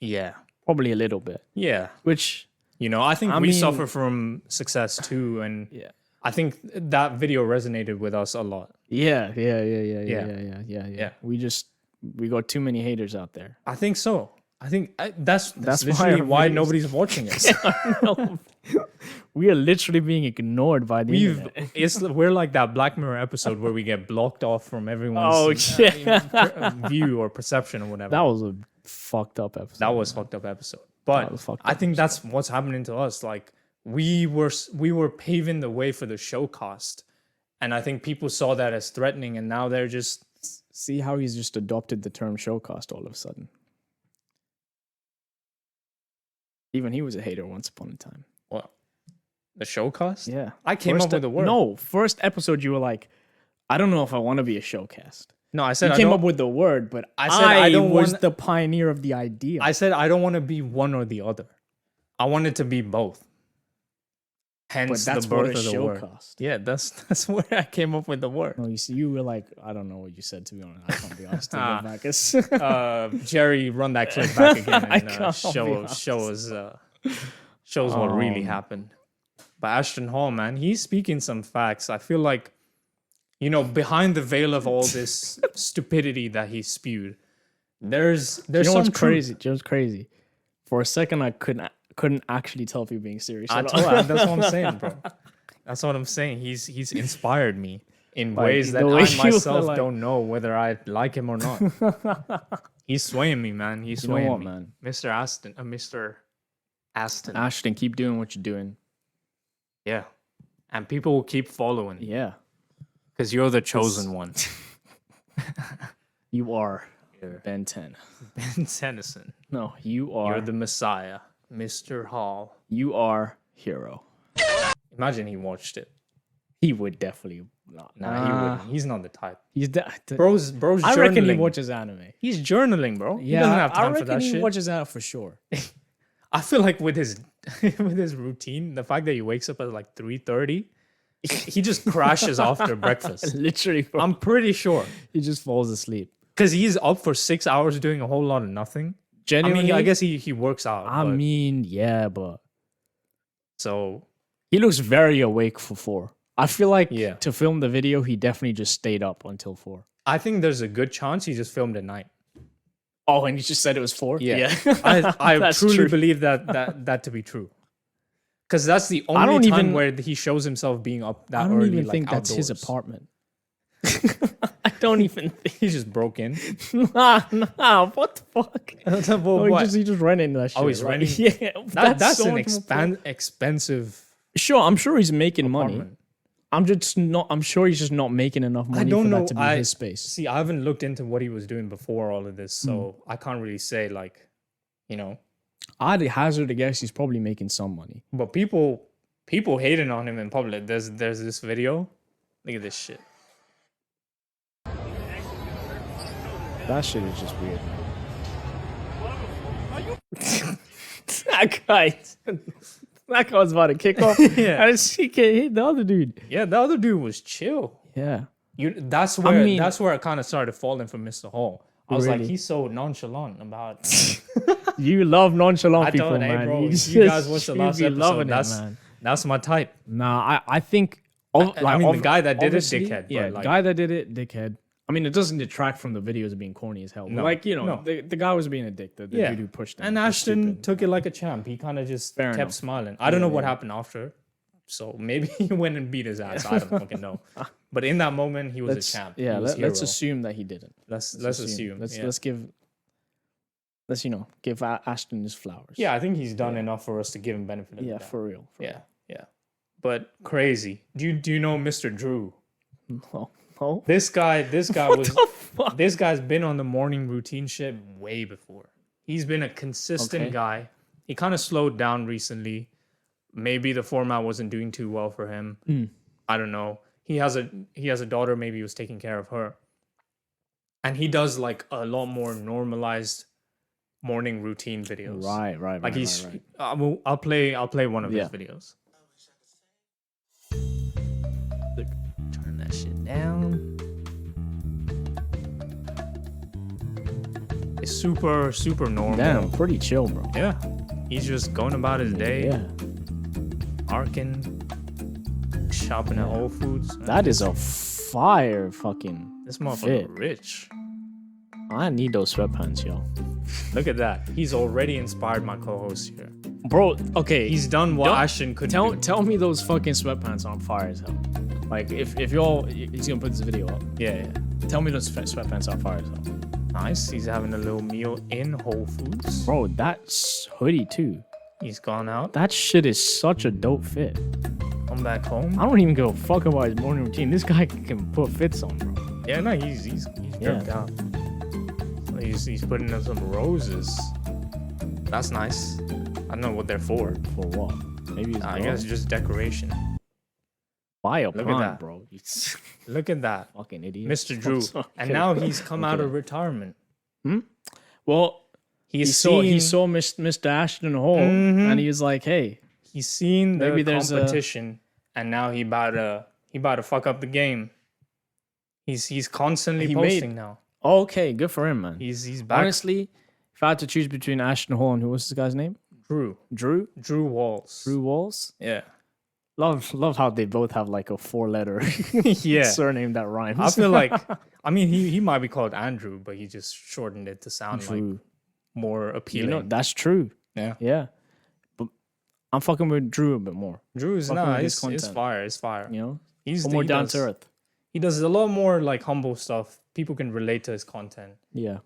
Yeah. Probably a little bit. Yeah. Which, You know, I think I we mean- suffer from success too. And yeah. I think that video resonated with us a lot. Yeah. Yeah. We got too many haters out there. I think so. I think that's That's literally why our why videos- nobody's watching us. No. We are literally being ignored by the internet. We're like that Black Mirror episode where we get blocked off from everyone's Oh, shit. view or perception or whatever. That was a fucked up episode. That was fucked up episode. But was fucked I up think that's what's happening to us. Like we were paving the way for the show cost, and I think people saw that as threatening, and now they're just See how he's just adopted the term show cost all of a sudden. Even he was a hater once upon a time. What? The show cost? Yeah. I came up with the word. No, first episode you were like, I don't know if I want to be a showcast. No, I said You I came don't, up with the word, but I said I don't was want- the pioneer of the idea. I said I don't want to be one or the other. I want it to be both. Hence but that's the what birth a of the show word. cost. Yeah, that's where I came up with the word. No, you see, you were like, I don't know what you said, to be honest. I can't be honest. To go Ah. back. It's- Jerry, run that clip back again I and can't be shows what really happened. But Ashton Hall, man, he's speaking some facts. I feel like, you know, behind the veil of all this stupidity that he spewed, there's you know some what's truth. crazy? You know what's crazy? For a second, I couldn't actually tell if you were being serious. I told you, that's what I'm saying, bro. That's what I'm saying. He's inspired me in Like, ways that the way I you were myself like- don't know whether I like him or not. He's swaying me, man. He's You know swaying what, me. man? Mr. Aston. Ashton, keep doing what you're doing. Yeah. And people will keep following Yeah, because you're the chosen one. you are Ben 10. Ben Tennyson. No, you are. You're the Messiah, Mr. Hall. You are hero. Imagine he watched it. He would definitely not. Nah, he wouldn't. He's not the type. He's Bro's I reckon he journaling. watches anime. He's journaling, bro. He Yeah, doesn't have I time for reckon that he shit. watches anime for sure. I feel like with his with his routine, the fact that he wakes up at like 3:30, he just crashes after breakfast. Literally, bro. I'm pretty sure He just falls asleep. because he's up for 6 hours doing a whole lot of nothing. I Genuinely, mean, I guess he works out. I but- mean, yeah, but so he looks very awake for 4. I feel like Yeah. to film the video, he definitely just stayed up until 4. I think there's a good chance he just filmed at night. Oh, and you just said it was 4? Yeah. I That's truly true. believe that to be true. Because that's the I only don't time even- where he shows himself being up that I don't early. even like, think that's his outdoors. apartment. I don't even think. He just broke in. Nah, what the fuck? Well, No, what? he just ran into that shit. Oh, he's like, renting- Yeah, That's so an much more expensive Sure, I'm sure he's making money. apartment. I'm sure he's just not making enough money don't for know. that to be his space. See, I haven't looked into what he was doing before all of this, so I can't really say like, you know. I'd hazard a guess he's probably making some money. But people hating on him in public. There's this video. Look at this shit. That shit is just weird, man. that guy was about to kick off. Yeah. And he hit the other dude. Yeah, the other dude was chill. Yeah. That's where mean- that's where I kind of started falling for Mr. Hall. I was like, Really? he's so nonchalant about. You love nonchalant I people, told him, hey, man. bro, You you just- guys watched the you last be episode. loving it, That's man. that's my type. Nah, I think. I mean, the guy that did it, obviously- dickhead, but, Yeah, like- guy that did it, dickhead. I mean, it doesn't detract from the videos of being corny as hell. But No, like, you know, no. the guy was being a dick. The dude who pushed him. And was Ashton stupid. took it like a champ. He kind of just Fair kept enough. smiling. I don't know what happened after. So maybe he went and beat his ass. I don't fucking know. But in that moment, he was a champ. Yeah, He was let's hero. assume that he didn't. Let's assume. Let's yeah. let's give Ashton his flowers. Yeah, I think he's done enough for us to give him benefit of Yeah, the doubt. for real. Yeah, yeah. But crazy. Do you know Mr. Drew? No. No. This guy was the fuck? this guy's been on the morning routine shit way before. He's been a consistent Okay. guy. He kind of slowed down recently. Maybe the format wasn't doing too well for him. I don't know. He has a daughter. Maybe he was taking care of her. And he does like a lot more normalized morning routine videos. Right. Like he's. I'll play one of his videos. Turn that shit down. It's super normal. Damn, pretty chill, bro. Yeah. He's just going about his day. Yeah. Arkin. Shopping at Whole Foods. That is a fire fucking This motherfucker fit. rich. I need those sweatpants, yo. Look at that. He's already inspired my co-host here. Bro, okay. He's done what Don't- Ashton couldn't do. Tell me those fucking sweatpants aren't fire as hell. Like if y'all he's gonna put this video up. Yeah. Tell me those sweatpants aren't fire as hell. Nice. He's having a little meal in Whole Foods. Bro, that's hoodie too. He's gone out. That shit is such a dope fit. Come back home. I don't even give a fuck about his morning routine. This guy can put fits on, bro. Yeah, no, he's dripped out. He's putting in some roses. That's nice. I don't know what they're for. For what? Maybe it's I guess just decoration. buy a Look at plant, that. bro. You Look at that. fucking idiot. Mr. Drew. And now he's come out of retirement. Well, he saw seen- Mr. Ashton Hall, and he was like, "Hey, He's seen the Maybe there's a- competition, and now he about to fuck up the game. He's constantly He posting made- now. okay, good for him, man." He's back. Honestly, if I had to choose between Ashton Hall and who was this guy's name? Drew Walls. Drew Walls. Yeah. Love how they both have like a 4-letter Yeah. surname that rhymes. I feel like, I mean, he might be called Andrew, but he just shortened it to sound like Drew. more You appealing. know, that's true. Yeah. Yeah. But I'm fucking with Drew a bit more. Drew's fucking with his it's content. fire. It's fire. You know? He's More he down does- to earth. He does a lot more like humble stuff. People can relate to his content. Yeah.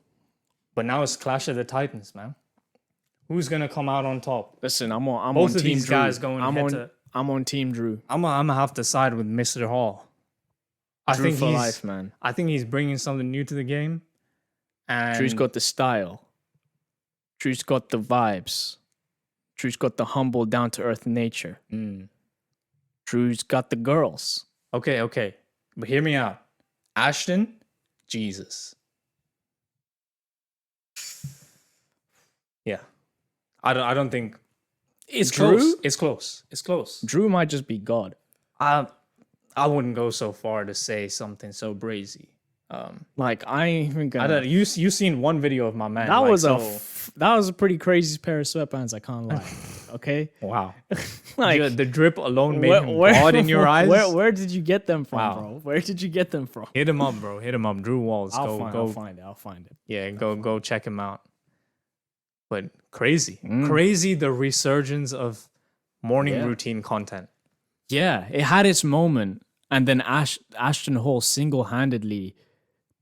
But now it's Clash of the Titans, man. Who's gonna come out on top? Listen, I'm on Both on of team these Drew. guys going head to- I'm on team Drew. I'm gonna have to side with Mr. Hall. I Drew think for he's life, man. I think he's bringing something new to the game. And Drew's got the style. Drew's got the vibes. Drew's got the humble, down to earth nature. Drew's got the girls. okay. But hear me out. Ashton, Jesus. Yeah. I don't think it's Drew? close. It's close. It's close. Drew might just be God. I wouldn't go so far to say something so brazy. Like I ain't even I gonna. don't you seen one video of my man. That like, was so, that was a pretty crazy pair of sweatpants. I can't lie. Okay, wow. like Yeah, the drip alone made him God in your eyes. Where did you get them from, Wow. bro? Where did you get them from? Hit him up, bro. Hit him up. Drew Walls. I'll Go. find it. Yeah, go check him out. But crazy. Crazy the resurgence of morning Yeah. routine content. Yeah, it had its moment, and then Ashton Hall single-handedly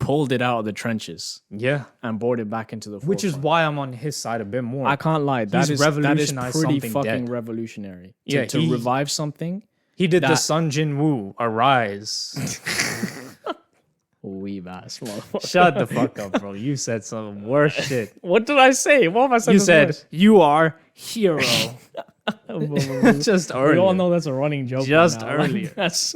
pulled it out of the trenches Yeah. and brought it back into the Which is forefront. why I'm on his side a bit more. I can't lie. That is revolutionized pretty something fucking dead. revolutionary. Yeah, to he- revive something. He did the that- Sun Jin Woo Arise. Weeb ass motherfucker. Shut the fuck up, bro. You said some worse shit. What did I say? What have I said? You that's said worse? you are hero. Just We earlier. all know that's a running joke. by Just now. Like, earlier. that's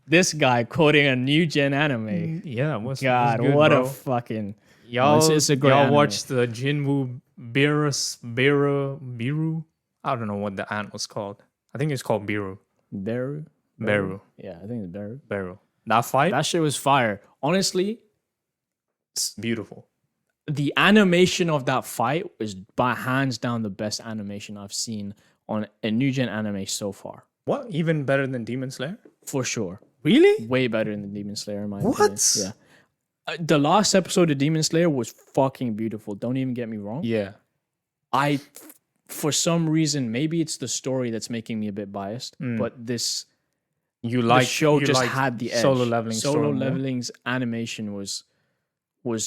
this guy quoting a new gen anime. Yeah, what's God, good, what bro? a fucking. Y'all, it's a great y'all anime. watched the Jinwoo Biru? I don't know what the ant was called. I think it's called Biru. Beru? Beru. Yeah, I think it's Beru. Beru. That fight, That shit was fire. Honestly, it's beautiful. the animation of that fight was by hands down the best animation I've seen on a new gen anime so far. What? Even better than Demon Slayer? For sure. Really? Way better than Demon Slayer, in my What? opinion. Yeah. The last episode of Demon Slayer was fucking beautiful. Don't even get me wrong. Yeah. For some reason, maybe it's the story that's making me a bit biased, but this You the like show you just like had the edge. Solo Leveling. Solo story more? Leveling's animation was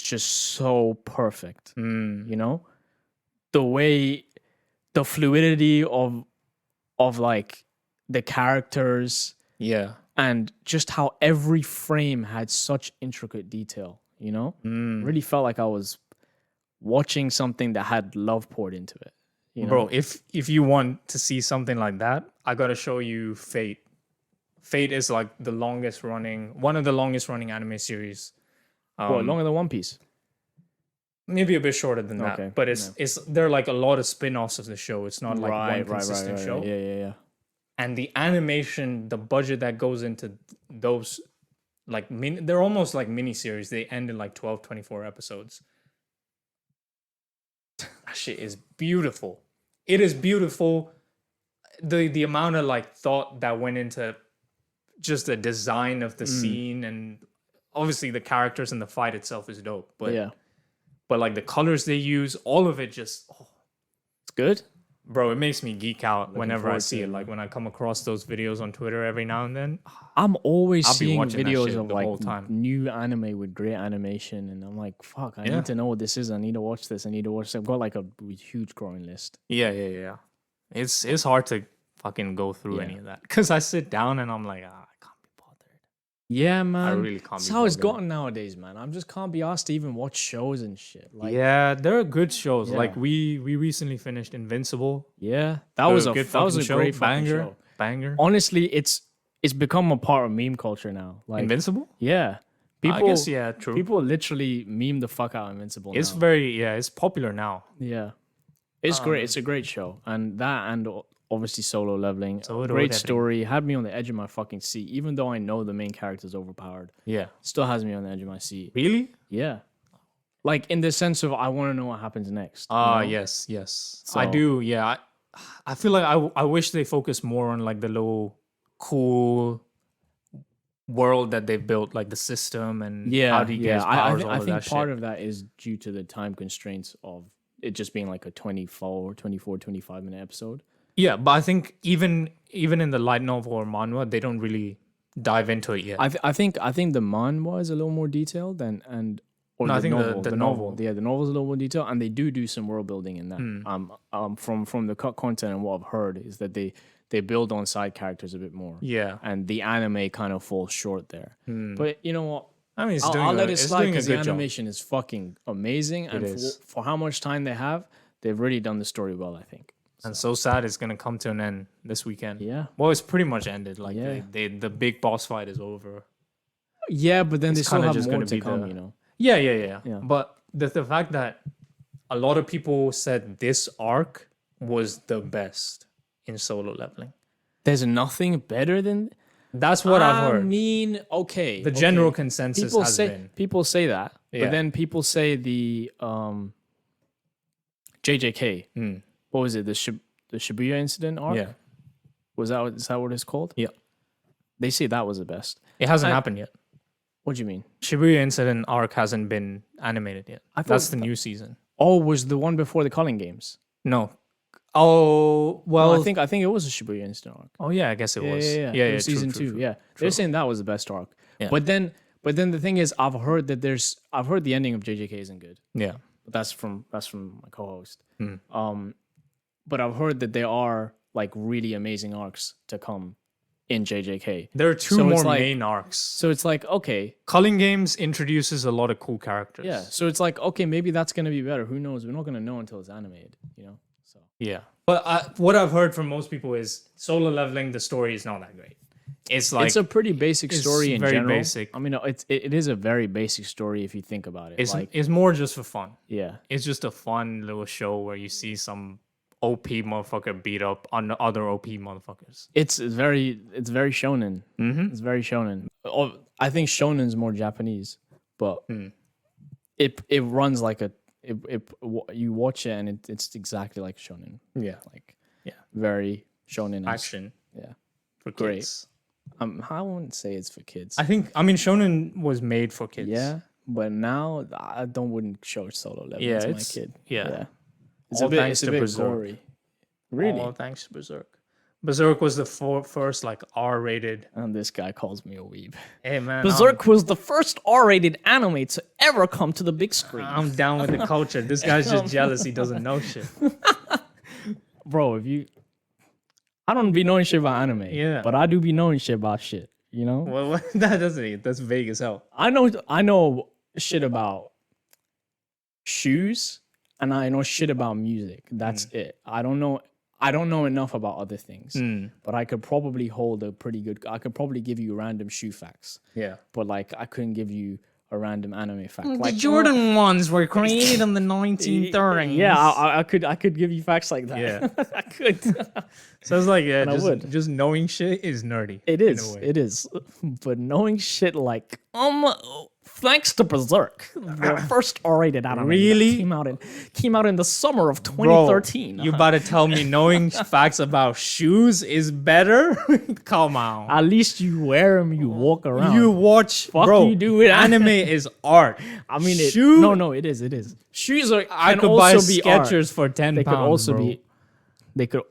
just so perfect. You know, the way, the fluidity of like the characters Yeah. and just how every frame had such intricate detail. You know, really felt like I was watching something that had love poured into it. You know? Bro, if you want to see something like that, I gotta show you Fate. Fate is like one of the longest running anime series. What, longer than One Piece? Maybe a bit shorter than that, Okay, but it's there are like a lot of spin-offs of the show. It's not like one consistent show. Yeah. And the animation, the budget that goes into those, like they're almost like mini series. They end in like 12, 24 episodes. That shit is beautiful. It is beautiful. The amount of like thought that went into just the design of the scene, and obviously the characters and the fight itself is dope. But Yeah. but like the colors they use, all of it just It's good. bro, it makes me geek out whenever I forward see to it. it, Like when I come across those videos on Twitter every now and then. I'm always I'll be seeing watching that videos shit of the like whole time. new anime with great animation, and I'm like, fuck, I Yeah. need to know what this is. I need to watch this. I need to watch this. I've got like a huge growing list. Yeah. It's hard to fucking go through any of that because I sit down and I'm like, I can't be bothered. Yeah, man. I really can't. That's be how it's bothered. gotten nowadays, man. I just can't be asked to even watch shows and shit. Like, Yeah, there are good shows. Yeah. Like we recently finished Invincible. yeah, that was a good that was a fucking show. great fucking Banger. show. Banger. Honestly, it's become a part of meme culture now. Like, Invincible? yeah, I guess, yeah, true. People literally meme the fuck out of Invincible. It's now. it's popular now. Yeah, it's great. It's a great show, and obviously Solo Leveling. Solo Great Leveling. story. Had me on the edge of my fucking seat, even though I know the main character's overpowered. Yeah. Still has me on the edge of my seat. Really? Yeah, like in the sense of I want to know what happens next. Ah, you know? yes, yes. So- I do. Yeah. I feel like I wish they focused more on like the little cool world that they've built, like the system and how do you get his powers, all I of think that part shit. of that is due to the time constraints of it just being like a 24, 25 minute episode. Yeah, but I think even in the light novel or manhwa, they don't really dive into it yet. I think the manhwa is a little more detailed or No, the I think novel. the The novel. Yeah, the novel's a little more detailed, and they do some world building in that. From the cut content and what I've heard is that they build on side characters a bit more. Yeah. And the anime kind of falls short there. But you know what? I mean, I'll let it slide doing a because the good job. animation is fucking amazing, and is. for how much time they have, they've really done the story well, I think. And so sad it's gonna come to an end this weekend. Yeah. Well, it's pretty much ended. Like Yeah. the big boss fight is over. Yeah, but then they It's still kinda have just more gonna to be come, the- you know. Yeah. But the fact that a lot of people said this arc was the best in Solo Leveling. There's nothing better than That's what I've heard. I mean, okay. The general consensus has been. people say that, Yeah. but then people say the JJK. What was it? The Shibuya incident arc? Yeah. Is that what it's called? Yeah. They say that was the best. It hasn't happened yet. What do you mean? Shibuya Incident arc hasn't been animated yet. I thought That's the new season. Oh, was the one before the Culling Games? No. Oh, well. Well, I think it was a Shibuya incident arc. Oh, yeah, I guess it was. Yeah. Yeah, It was season true, 2. true. Yeah, they're saying that was the best arc. Yeah. But then the thing is, I've heard the ending of JJK isn't good. Yeah. But that's from my co-host. Hmm. But I've heard that there are like really amazing arcs to come in JJK. There are two So it's more like- main arcs. So it's like, okay, Culling Games introduces a lot of cool characters. yeah. So it's like, okay, maybe that's gonna be better. Who knows? We're not gonna know until it's animated, you know. So Yeah. But what I've heard from most people is Solo Leveling, the story is not that great. It's like it's a pretty basic it's story in very general. basic. I mean, it is a very basic story if you think about it. it's more just for fun. Yeah. It's just a fun little show where you see some OP motherfucker beat up on other OP motherfuckers. It's very shonen. Mm-hmm. It's very shonen. Oh, I think shonen's more Japanese, but it runs like you watch it and it's exactly like shonen. Yeah. Like Yeah. very shonen Action Yeah, for Great. kids. I wouldn't say it's for kids. I mean Shonen was made for kids. Yeah, but now I wouldn't show Solo Leveling Yeah, to my it's- kid. yeah. It's All a bit, thanks it's a to bit Berserk. gory. Really? All thanks to Berserk. Berserk was the first like R-rated. And this guy calls me a weeb. Hey man, Berserk was the first R-rated anime to ever come to the big screen. I'm down with the culture. This guy's just jealous he doesn't know shit. Bro, I don't be knowing shit about anime. Yeah. But I do be knowing shit about shit. You know? Well, that doesn't. That's vague as hell. I know shit about shoes and I know shit about music. That's it. I don't know enough about other things. But I could probably I could probably give you random shoe facts. Yeah. But like I couldn't give you a random anime fact. Like Jordan ones were created in the 1930s. Yeah, I could give you facts like that. Yeah. I could. So it's like, yeah, I would. just knowing shit is nerdy. It in a is. way. It is. But knowing shit like thanks to Berserk, the first R-rated anime that Really? came out in the summer of 2013. Bro, you about to tell me knowing facts about shoes is better? Come on. At least you wear them, you walk around. You watch, Fuck bro. you do with anime is art. I mean, Shoe- no, it is. Shoes are. I can could buy also be art. Skechers for 10 They pounds. could also bro. be.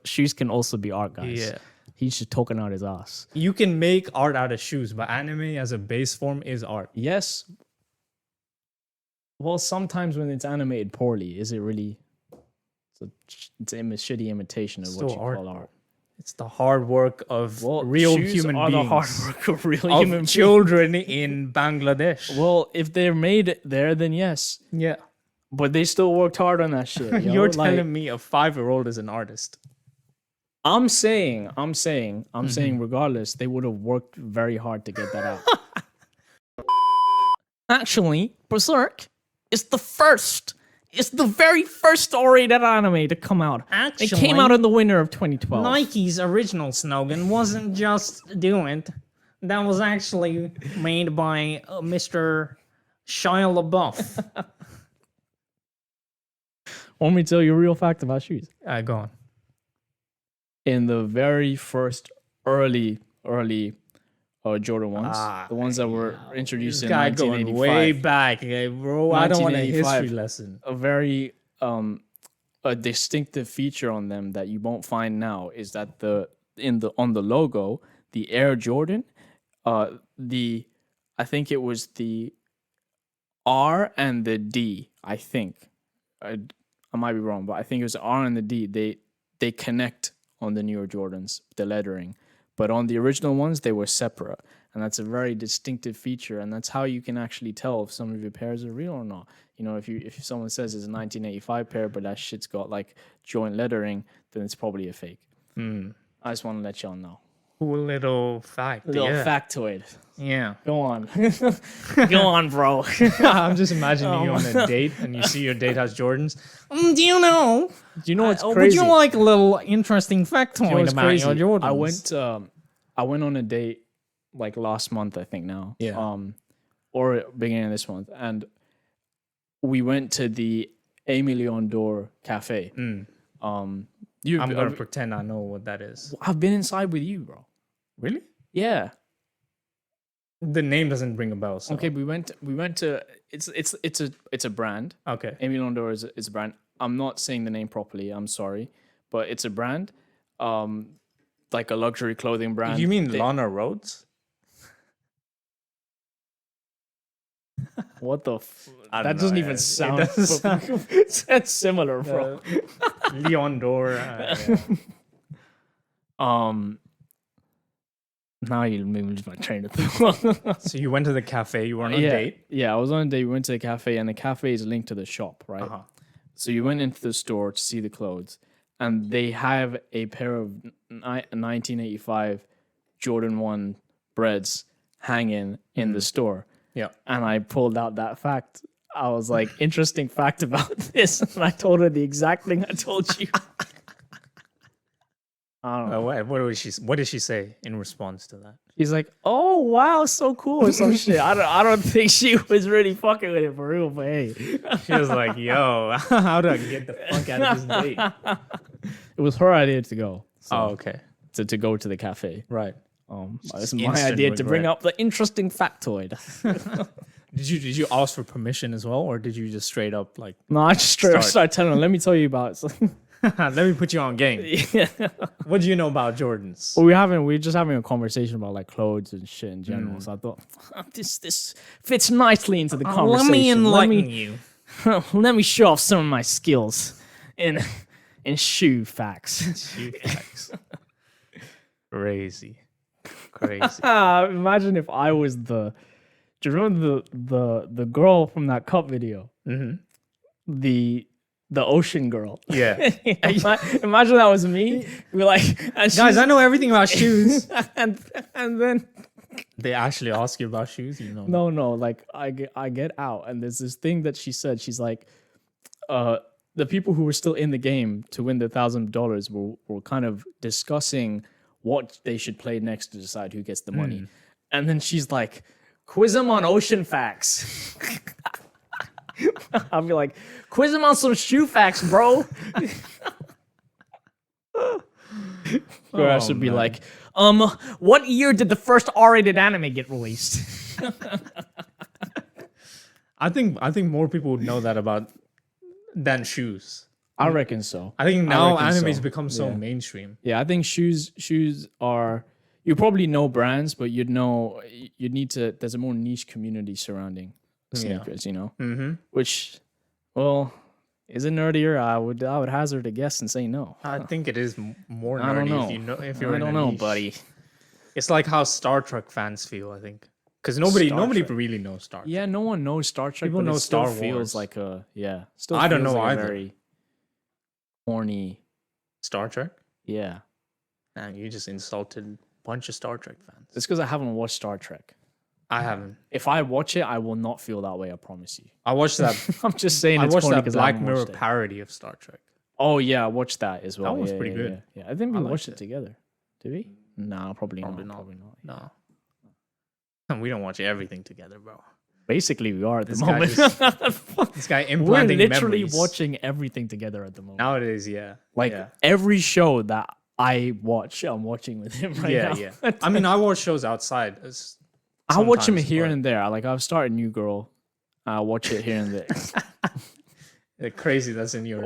Shoes can also be art, guys. Yeah. He's just talking out his ass. You can make art out of shoes, but anime as a base form is art. Yes. Well, sometimes when it's animated poorly, is it really? It's a shitty imitation of what Still you art, call bro. art. It's the hard work of Well, real shoes human are beings. the hard work of real Of human beings. children in Bangladesh. Well, if they're made there, then yes. Yeah. But they still worked hard on that shit. Yo. You're Like, telling me a 5-year-old is an artist. I'm saying, regardless, they would have worked very hard to get that out. Actually, Berserk is it's the very first R-rated anime to come out. It came out in the winter of 2012. Nike's original slogan wasn't just do it. That was actually made by Mr. Shia LaBeouf. Want me to tell you a real fact about shoes? Go on. In the very first early Jordan ones, the ones that were introduced in Guy 1985. going way back, bro. I don't want a history 1985. lesson. A very a distinctive feature on them that you won't find now is that on the logo, the Air Jordan, I think it was the R and the D. I think I might be wrong, but I think it was R and the D. They connect on the newer Jordans, the lettering. But on the original ones, they were separate. And that's a very distinctive feature. And that's how you can actually tell if some of your pairs are real or not. You know, if someone says it's a 1985 pair, but that shit's got like joint lettering, then it's probably a fake. I just want to let y'all know. Cool little fact. Little yeah. factoid. Yeah. Go on. Go on, bro. I'm just imagining you on a date and you see your date has Jordans. Do you know? Do you know what's Would crazy? you like a little interesting factoid what's about crazy? your Jordans? I went on a date like last month, I think now. Yeah. Or beginning of this month. And we went to the Amy Leon Dore Cafe. I'm gonna pretend I know what that is. I've been inside with you, bro. Really? Yeah. The name doesn't ring a bell. So. Okay, we went to it's a brand. Okay. Amy Leon Dore is a brand. I'm not saying the name properly. I'm sorry, but it's a brand. Like a luxury clothing brand. You mean Lana Rhodes? What the? I That don't doesn't know, even it sound. doesn't sound- It's similar, bro. Leon Dore. Now you made me lose my train of thought. So you went to the cafe. You were on a date. Yeah, I was on a date. We went to the cafe, and the cafe is linked to the shop, right? Uh-huh. So you went into the store to see the clothes, and they have a pair of 1985 Jordan 1 breads hanging in the store. Yeah. And I pulled out that fact. I was like, interesting fact about this. And I told her the exact thing I told you. I don't know. What did she say in response to that? She's like, "Oh wow, so cool," or some shit. I don't think she was really fucking with it for real, but hey, She was like, "Yo, how do I get the fuck out of this date?" it was her idea to go. So, Okay. to go to the cafe. Right. It's my instant idea to bring regret. up the interesting factoid. Did you ask for permission as well, or did you just straight up like, No, I just straight up Start. started telling her, "Let me tell you about it." let me put you on game? Yeah. What do you know about Jordans? Well, we're just having a conversation about like clothes and shit in general. So I thought this fits nicely into the conversation. Let me enlighten you. Let me show off some of my skills in shoe facts. Shoe facts. Crazy. Imagine if I was do you remember the girl from that cup video? Mm-hmm. The ocean girl. Yeah. Imagine that was me. We're like, and Guys, I know everything about shoes. and then They actually ask you about shoes, you know? no, like I get out, and there's this thing that she said. She's like, the people who were still in the game to win the $1,000 were kind of discussing what they should play next to decide who gets the money. And then she's like, quiz them on ocean facts. I'll be like, quiz them on some shoe facts, bro. Or I should be like, what year did the first R-rated anime get released? I think more people would know that about than shoes. I reckon so. I think now reckon anime's so. become so Yeah. mainstream. Yeah, I think shoes are, you probably know brands, but you'd need to, there's a more niche community surrounding sneakers, you know? Mm-hmm. Which, well, Is it nerdier? I would hazard a guess and say no. I think it is more nerdy I don't know. if you're I in don't a know, niche. buddy. It's like how Star Trek fans feel, I think. Because nobody Trek. really knows Star Trek. Yeah, no one knows Star Trek. People but know it still Star feels Wars. like a Still I don't feels know like a either. very corny. Star Trek? Yeah, Man, you just insulted a bunch of Star Trek fans. it's because I haven't watched Star Trek. I haven't. If I watch it, I will not feel that way. I promise you. I watched that. I'm just saying. I It's watched corny that 'cause I Black haven't Mirror watched it. parody of Star Trek. Oh yeah, I watched that as well. That was Yeah, pretty yeah, good. Yeah. I think we I watched liked it it. together. Did we? No, probably not. Probably not. Probably not. No. And we don't watch everything together, bro. Basically, we are at the This guy moment. This guy We're implanting literally memories. watching everything together at the moment. Nowadays, yeah. Like yeah. every show that I watch, I'm watching with him right Yeah, now. yeah. I mean, I watch shows outside. I watch him sometimes, here but and there. Like I've started New Girl. I watch it here and there. it's crazy that's in your.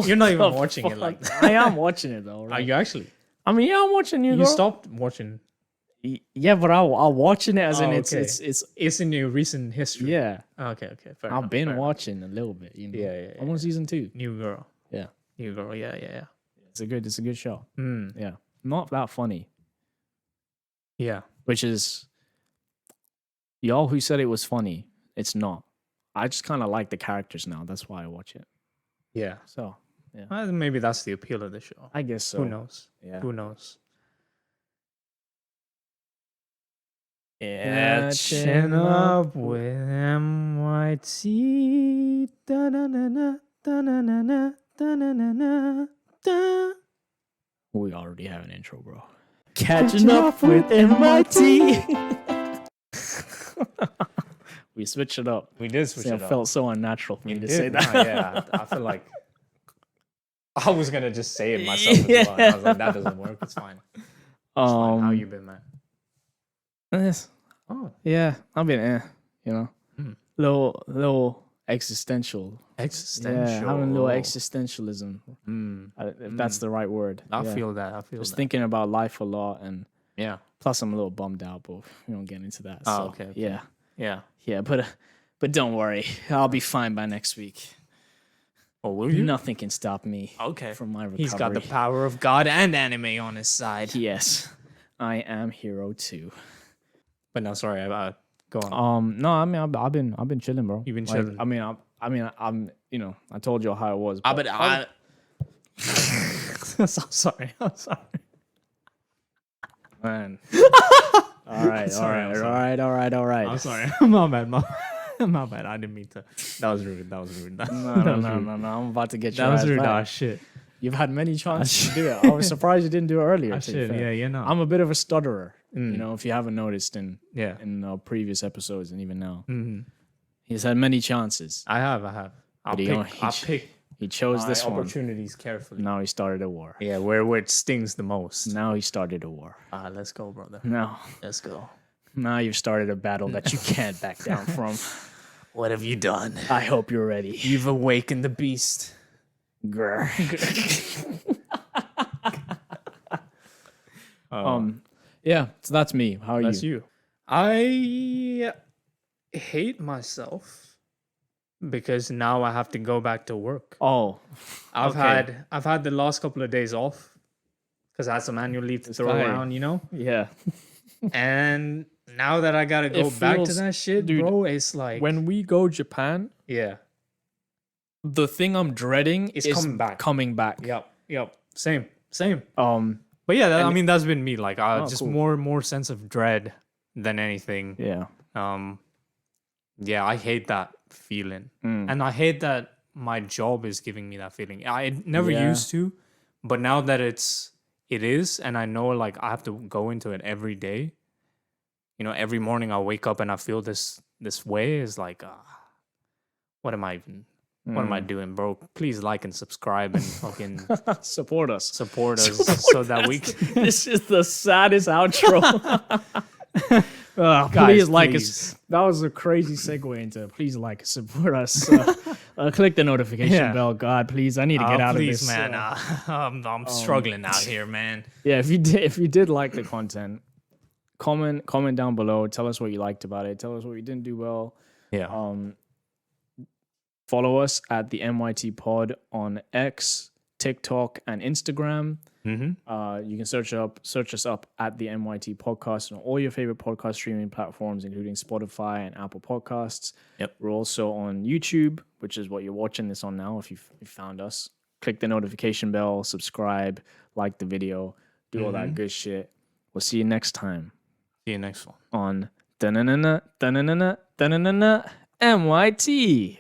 You're not even watching it like that. I am watching it though. Are Right? you actually? I mean, yeah, I'm watching New You Girl. stopped watching. Yeah, but I'm watching it as in Oh, it's okay. it's It's in your recent history. yeah. Okay. Fair I've enough, been fair enough. watching a little bit. You know. Yeah. I'm on season 2. New Girl. Yeah, New Girl. Yeah. it's a good show. Mm. Yeah, not that funny. Yeah. Which is y'all who said it was funny. It's not. I just kind of like the characters now. That's why I watch it. Yeah. So Maybe that's the appeal of the show. I guess so. Who knows? Yeah. Who knows? Catching up with MYT. Da-na-na-na, da-na-na-na, da-na-na-na, da. We already have an intro, bro. Catching up with MYT. We switched it up. We did switch See, it it up. felt so unnatural for me to did. say that. Yeah, I feel like I was gonna just say it myself as well. And I was like, that doesn't work. It's fine. It's fine. How you been, man? Yes. Oh, Yeah, I've been, you know, Mm. little existential. existential. Yeah, having a little existentialism. Mm. If that's the right word. I Yeah. feel that. I feel Just that. thinking about life a lot, and Yeah. plus I'm a little bummed out, but we don't get into that. Oh, So, okay. Yeah, Yeah. but don't worry, I'll be fine by next week. Oh, will you? Nothing can stop me Okay. from my recovery. He's got the power of God and anime on his side. Yes, I am hero too. But no, sorry. Go on. No, I mean I've been chilling, bro. You've been Like, chilling. I mean I'm you know I told you how it was. But I'm so sorry. I'm sorry. Man. All right. I'm sorry. I'm sorry. My bad. My bad. I didn't mean to. That was rude. No, That I'm about to get your was ass rude. back. Ah, shit. You've had many chances to do it. I was surprised you didn't do it earlier. to be Shit. fair. Yeah, you know. I'm a bit of a stutterer. Mm. You know, if you haven't noticed in Yeah. previous episodes and even now, Mm-hmm. he's had many chances. I have. I'll But he only- pick He chose my this one. opportunities carefully. Now he started a war. Yeah, where it stings the most. Now he started a war. Let's go, brother. Now Let's go. you've started a battle that you can't back down from. What have you done? I hope you're ready. You've awakened the beast. Grr. Yeah, so that's me. How are That's you? you. I hate myself because now I have to go back to work. Oh, I've okay. had the last couple of days off because I had some annual leave to throw guy. around, you know. yeah. And now that I gotta go It back to feels- that shit, dude, bro, it's like When we go Japan, yeah, the thing I'm dreading It's is coming back. Coming back. yep, same. But yeah, And- I mean that's been me. Like just cool. more sense of dread than anything. yeah. Yeah, I hate that feeling, and I hate that my job is giving me that feeling. I never Yeah. used to, but now that it is, and I know like I have to go into it every day. You know, every morning I wake up and I feel this way. Is like, what am I even? What am I doing, bro? Please like and subscribe and fucking Support us. support us so that we can. This is the saddest outro. Guys, please like us. please. That was a crazy segue into please like, support us. Click the notification Yeah. bell. God, please. I need to get out Please, of this. man. I'm struggling out here, man. Yeah, if you did like the content, comment down below. Tell us what you liked about it. Tell us what you didn't do well. Yeah. Follow us at the MYT Pod on X, TikTok, and Instagram. You can search us up at the MYT Podcast on all your favorite podcast streaming platforms, including Spotify and Apple Podcasts. Yep. We're also on YouTube, which is what you're watching this on now. If you found us, click the notification bell, subscribe, like the video, do all that good shit. We'll see you next time. See you next one On MYT.